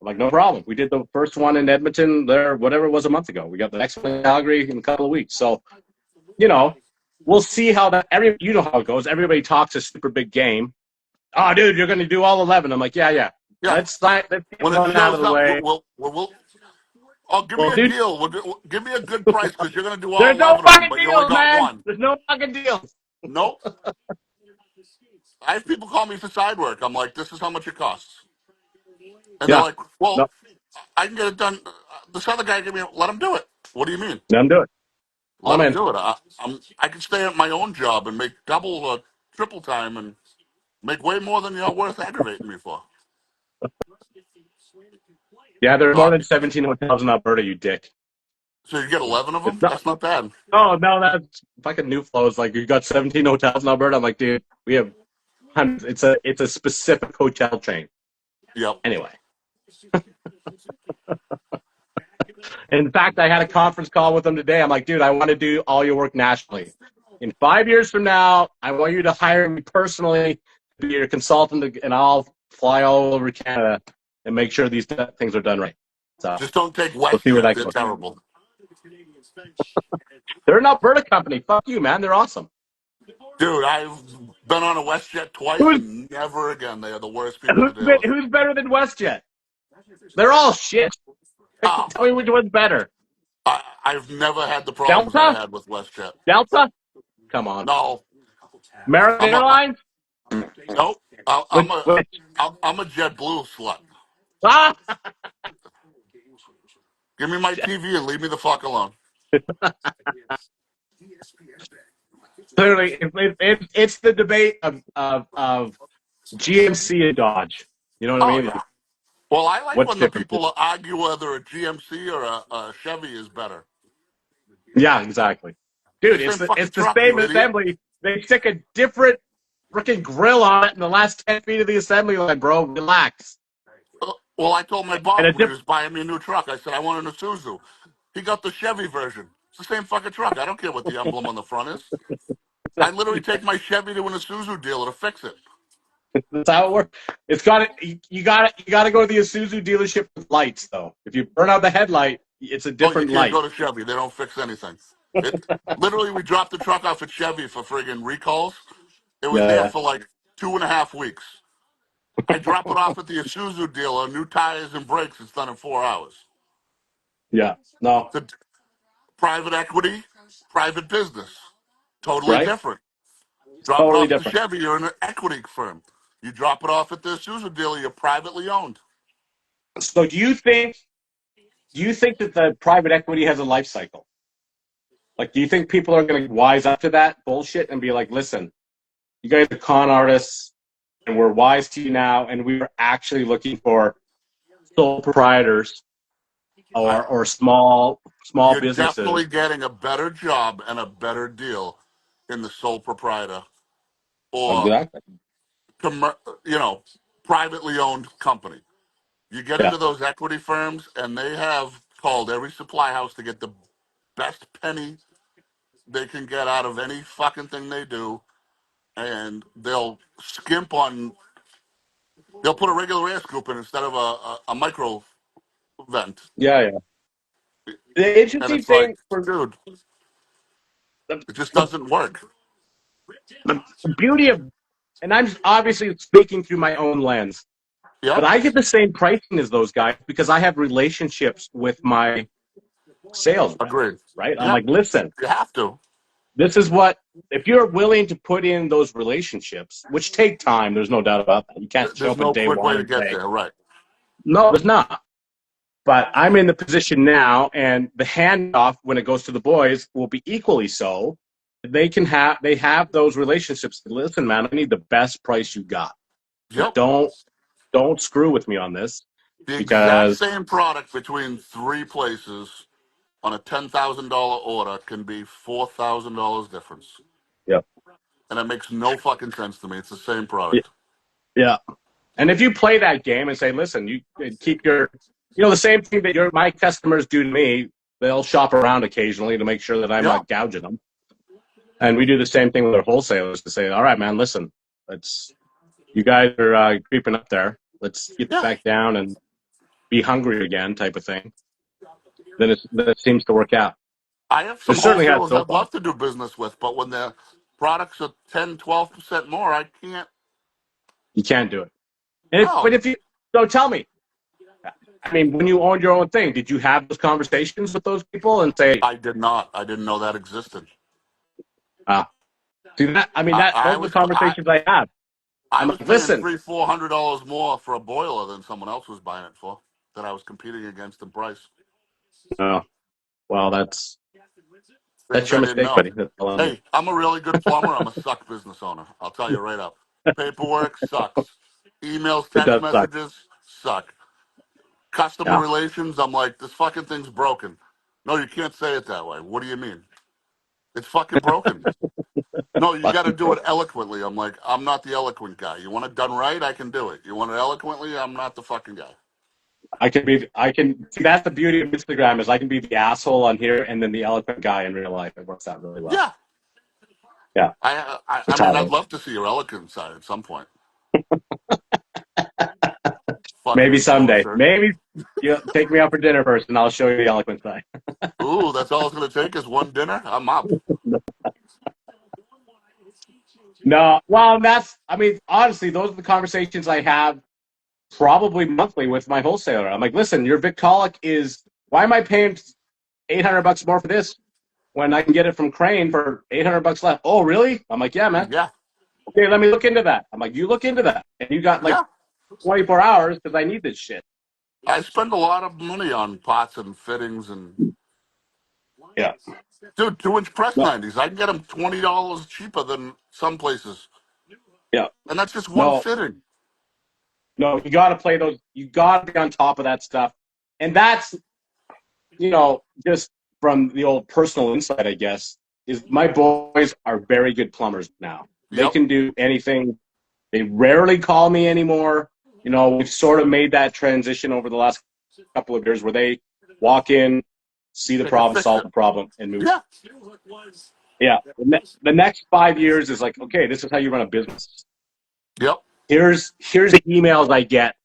I'm like, no problem. We did the first one in Edmonton there, whatever it was a month ago. We got the next one in Calgary in a couple of weeks. So, you know, we'll see how that. You know how it goes. Everybody talks a super big game. Oh, dude, you're going to do all 11. I'm like, yeah, yeah. Yeah. Let's get When it one out of shows the up, way. we'll oh, give me Well, a dude, deal. Give me a good price because you're going to do all there's no 11 of them, fucking but you only deals, got man. one. There's no fucking deals. Nope. I have people call me for side work. I'm like, this is how much it costs. And they're Yeah. like, well, No. I can get it done. This other guy gave me. Let him do it. What do you mean? Let them do it. Let I'm him in. do it. I can stay at my own job and make double or triple time and make way more than you're worth aggravating me for. Yeah, there are more Uh, than 17 hotels in Alberta, you dick. so you get 11 of It's them? not. That's not bad. Oh no, that's fucking new flows. Like you got 17 hotels in Alberta. I'm like, dude, we have hundreds. It's a specific hotel chain. Yep. Anyway, in fact, I had a conference call with them today. I'm like, dude, I want to do all your work nationally. In 5 years from now, I want you to hire me personally to be your consultant, and I'll fly all over Canada and make sure these things are done right. So Just don't take we'll see where WestJet. that They're goes. terrible. They're an Alberta company. Fuck you, man. They're awesome. Dude, I've been on a WestJet twice Who's and never again. They are the worst people to deal with. who's better than WestJet? They're all shit. Oh, Tell me which one's better. I've never had the problems that I Delta? had with WestJet. Delta? Come on. No, American I'm a Airlines? nope. Which, which? I'm a JetBlue slut. Ah! Give me my TV and leave me the fuck alone. Clearly, it's the debate of GMC and Dodge. You know what I Oh mean? yeah. Like, Well, I like what's when the different? people argue whether a GMC or a Chevy is better. Yeah, exactly. It's Dude, the same it's fucking the truck, same you idiot. assembly. They stick a different freaking grill on it in the last 10 feet of the assembly line, bro. Relax. Well, I told my And boss a when he different. was buying me a new truck, I said I want an Isuzu. He got the Chevy version. It's the same fucking truck. I don't care what the emblem on the front is. I literally take my Chevy to an Isuzu dealer to fix it. That's how it works. It's got it. You got to go to the Isuzu dealership with lights, though. If you burn out the headlight, it's a Oh, you different can't light. go to Chevy. They don't fix anything. It literally we dropped the truck off at Chevy for friggin' recalls. It was there Yeah, for like 2.5 weeks. I drop it off at the Isuzu dealer, new tires and brakes. It's done in 4 hours. yeah. No, The private equity, private business, totally right? different. Drop it Totally off at the different. Chevy, you're an equity firm. You drop it off at the Isuzu dealer, you're privately owned. So, do you think that the private equity has a life cycle? Like, do you think people are going to wise up to that bullshit and be like, "Listen, you guys are con artists, and we're wise to you now, and we are actually looking for sole proprietors I, or small you're businesses." definitely getting a better job and a better deal in the sole proprietor or Exactly. commer- you know privately owned company. You get Yeah. into those equity firms, and they have called every supply house to get the best penny they can get out of any fucking thing they do, and they'll skimp on. They'll put a regular air scoop in instead of a micro vent, Yeah, yeah. The and interesting it's like, thing for dude, the, it just the, doesn't work. the beauty of, and I'm obviously speaking through my own lens, but Yep, I get the same pricing as those guys because I have relationships with my sales reps, agreed. right? I'm Yep, like, listen, you have to. this is what, if you're willing to put in those relationships, which take time, there's no doubt about that. You can't show There's up on no day quick way one to and get say, there, right? no, there's not. But I'm in the position now, and the handoff when it goes to the boys will be equally so. They have those relationships. Listen, man, I need the best price you got. So Yep, don't screw with me on this the exact because same product between three places on a $10,000 order can be $4,000 difference, yeah, and it makes no fucking sense to me. It's the same yeah, product. yeah. And if you play that game and say, listen, you keep the same thing that my customers do to me, they'll shop around occasionally to make sure that I'm Yeah, not gouging them. And we do the same thing with our wholesalers to say, all right, man, listen, you guys are creeping up there. Let's get yeah. back down and be hungry again, type of thing. Then it seems to work out. I have It some certainly has wholesalers so I'd far. love to do business with, but when their products are 10, 12% more, I can't. You can't do it. But No, if you so tell me, I mean, when you owned your own thing, did you have those conversations with those people and say, I did not. I didn't know that existed. ah, see that? I mean, I, that I those are the was I, conversations I have. I I'm was like, paying listen, $300-400 more for a boiler than someone else was buying it for. that I was competing against in price. Oh, well, that's Things your I didn't mistake, know. buddy. That's all I'm doing. Hey, I'm a really good plumber. I'm a suck business owner. I'll tell you right up. Paperwork sucks. Emails, It text does suck. messages suck. Customer Yeah, relations, I'm like, this fucking thing's broken. No, you can't say it that way. What do you mean? It's fucking broken. No, you got to fucking do pro. it eloquently. I'm like, I'm not the eloquent guy. You want it done right? I can do it. You want it eloquently? I'm not the fucking guy. I can see that's the beauty of Instagram is I can be the asshole on here and then the eloquent guy in real life. It works out really well. Yeah. Yeah, I that's how mean, it I'd works. love to see your eloquent side at some point. Fucking Maybe someday. influencer. Maybe you take me out for dinner first, and I'll show you the eloquent side. Ooh, that's all it's going to take is one dinner? I'm up. No, well, I mean, honestly, those are the conversations I have probably monthly with my wholesaler. I'm like, listen, your Victaulic why am I paying $800 more for this when I can get it from Crane for $800 less? Oh, really? I'm like, yeah, man. Yeah. Okay, let me look into that. I'm like, you look into that. And you got like Yeah. 24 hours because I need this shit. I spend a lot of money on pots and fittings and Yeah. dude, 2-inch press No, 90s. I can get them $20 cheaper than some places, yeah. and that's just one No, fitting. no, you got to play those. You got to be on top of that stuff. And that's, just from the old personal insight, I guess, is my boys are very good plumbers now. They Yep. can do anything. They rarely call me anymore. We've sort of made that transition over the last couple of years where they walk in, see the They can problem, fix solve it. the problem, and move. Yeah. Yeah. The next 5 years is like, okay, this is how you run a business. Yep. Here's the emails I get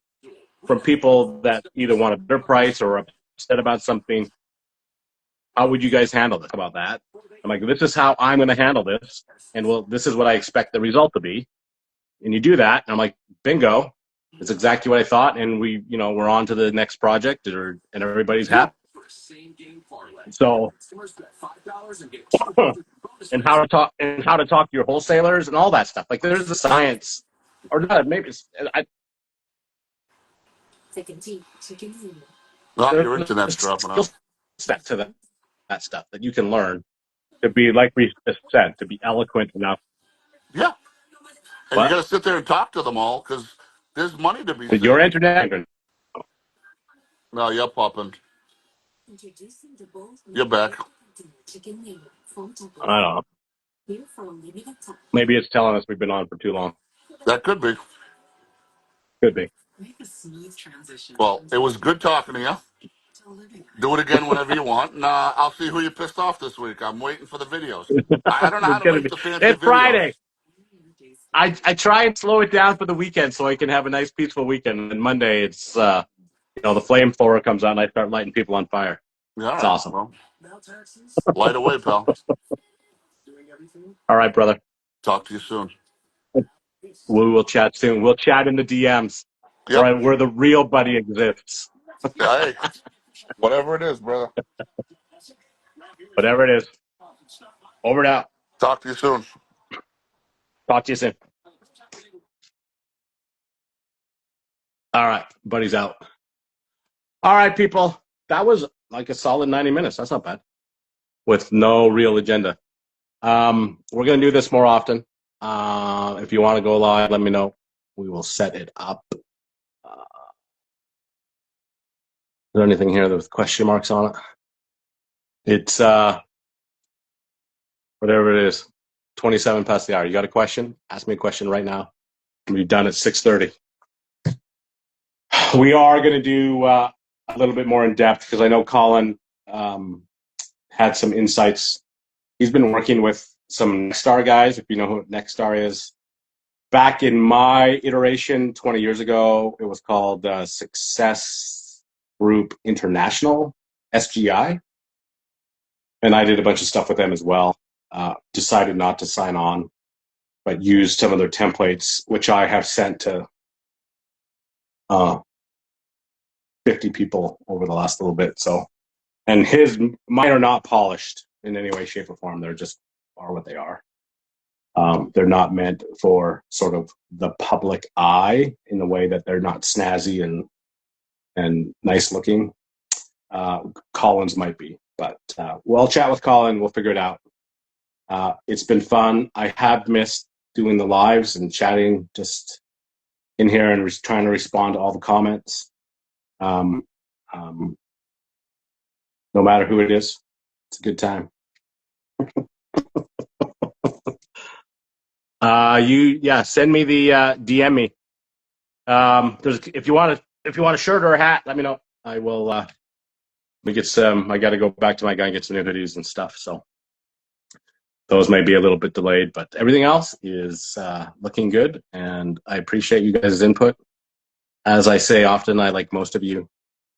from people that either want a better price or upset about something. How would you guys handle this? How about that? I'm like, this is how I'm going to handle this, and well, this is what I expect the result to be. And you do that, and I'm like, bingo, it's exactly what I thought, and we're on to the next project, and everybody's Yeah. happy. So, and how to talk to your wholesalers and all that stuff. Like, there's the science, or not, maybe Oh, there's your a internet's dropping skill out. set to that stuff that you can learn to be, like we said, to be eloquent enough. Yeah. And you But got to sit there and talk to them all because there's money to be your saved. internet, No, you're popping. You're back. I don't know. Maybe it's telling us we've been on for too long. That could be. Could be. Well, it was good talking to you. Do it again whenever you want, and I'll see who you pissed off this week. I'm waiting for the videos. I don't know how It's to gonna make be. the fancy It's videos. Friday. I try and slow it down for the weekend so I can have a nice peaceful weekend. And Monday, it's the flamethrower comes out and I start lighting people on fire. Yeah, all It's right. awesome. Well, light away, pal. All right, brother. Talk to you soon. We will chat soon. We'll chat in the DMs Yep. where the real buddy exists. Yeah, hey, whatever it is, brother. Whatever it is. Over now. Talk to you soon. Talk to you soon. All right, buddy's out. All right, people. That was like a solid 90 minutes. That's not bad. With no real agenda. We're going to do this more often. If you want to go live, let me know. We will set it up. Is there anything here with question marks on it? It's whatever it is, 27 past the hour. You got a question? Ask me a question right now. We'll be done at 6:30. We are going to do a little bit more in depth because I know Colin had some insights. He's been working with some Nexstar guys, if you know who Nexstar is. Back in my iteration 20 years ago, it was called Success Group International, SGI. And I did a bunch of stuff with them as well. Decided not to sign on, but used some of their templates, which I have sent to 50 people over the last little bit. So, and mine are not polished in any way, shape, or form. They're just are what they are. They're not meant for sort of the public eye in the way that they're not snazzy and nice looking. Colin's might be, but we'll chat with Colin. We'll figure it out. It's been fun. I have missed doing the lives and chatting just in here and trying to respond to all the comments. Um, no matter who it is, it's a good time. Send me the DM me. If you want a shirt or a hat, let me know. I will. We get some. I got to go back to my guy and get some new hoodies and stuff. So those may be a little bit delayed, but everything else is looking good, and I appreciate you guys' input. As I say often, I like most of you,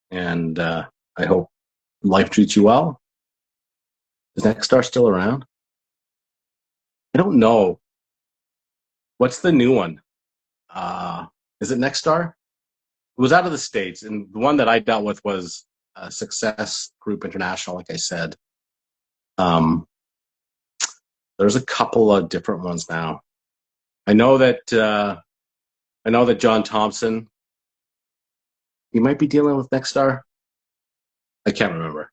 and I hope life treats you well. Is Nexstar still around? I don't know. What's the new one? Is it Nexstar? It was out of the States, and the one that I dealt with was Success Group International, like I said. There's a couple of different ones now. I know that John Thompson, he might be dealing with Nexstar. I can't remember.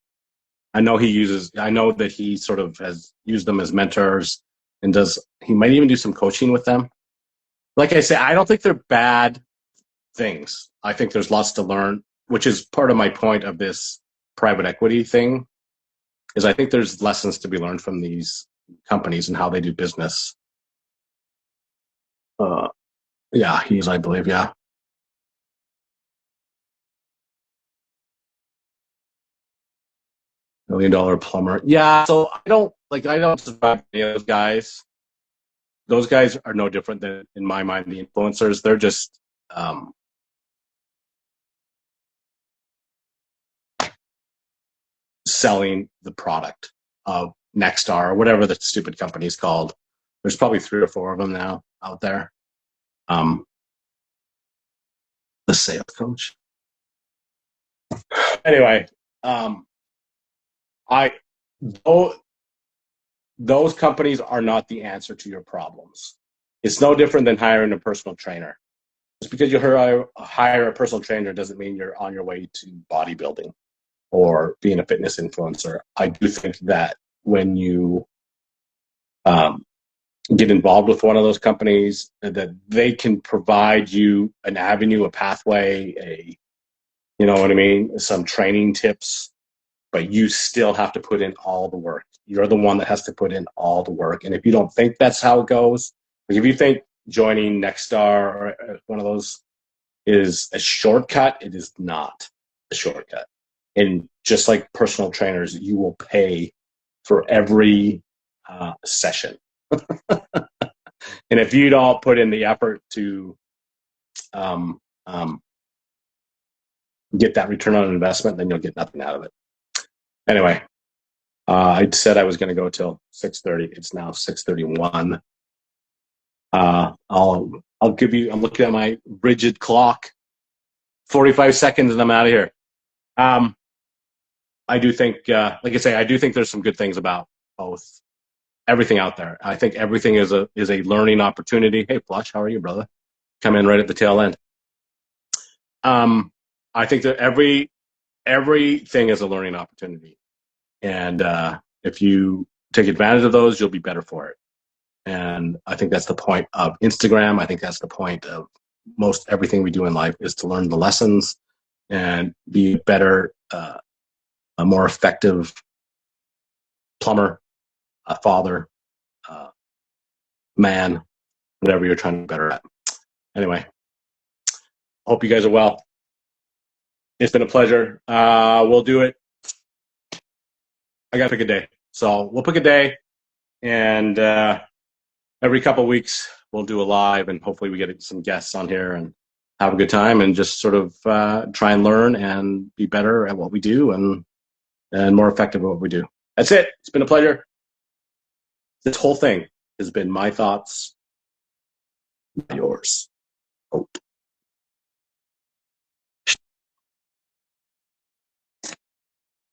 I know that he sort of has used them as mentors and he might even do some coaching with them. Like I say, I don't think they're bad things. I think there's lots to learn, which is part of my point of this private equity thing, is I think there's lessons to be learned from these companies and how they do business. I believe, yeah. $1 million plumber. Yeah, so I don't survive any of those guys. Those guys are no different than, in my mind, the influencers. They're just selling the product of Nexstar or whatever the stupid company is called. There's probably 3 or 4 of them now out there. The sales coach. Anyway, those companies are not the answer to your problems. It's no different than hiring a personal trainer. Just because you hire a personal trainer doesn't mean you're on your way to bodybuilding or being a fitness influencer. I do think that when you get involved with one of those companies, that they can provide you an avenue, a pathway, you know what I mean, some training tips, but you still have to put in all the work. You're the one that has to put in all the work. And if you don't think that's how it goes, like if you think joining Nexstar or one of those is a shortcut, it is not a shortcut. And just like personal trainers, you will pay for every session. And if you don't put in the effort to get that return on investment, then you'll get nothing out of it. Anyway, I said I was going to go till 6:30. It's now 6:31. I'm looking at my rigid clock. 45 seconds and I'm out of here. I do think, like I say, I do think there's some good things about everything out there. I think everything is a learning opportunity. Hey, Flush, how are you, brother? Come in right at the tail end. I think that everything is a learning opportunity. And if you take advantage of those, you'll be better for it. And I think that's the point of Instagram. I think that's the point of most everything we do in life, is to learn the lessons and be better, a more effective plumber, a father, man, whatever you're trying to be better at. Anyway, hope you guys are well. It's been a pleasure. We'll do it. I got to pick a day. So we'll pick a day, and every couple of weeks we'll do a live, and hopefully we get some guests on here and have a good time and just sort of try and learn and be better at what we do and more effective at what we do. That's it. It's been a pleasure. This whole thing has been my thoughts, not yours. Hope.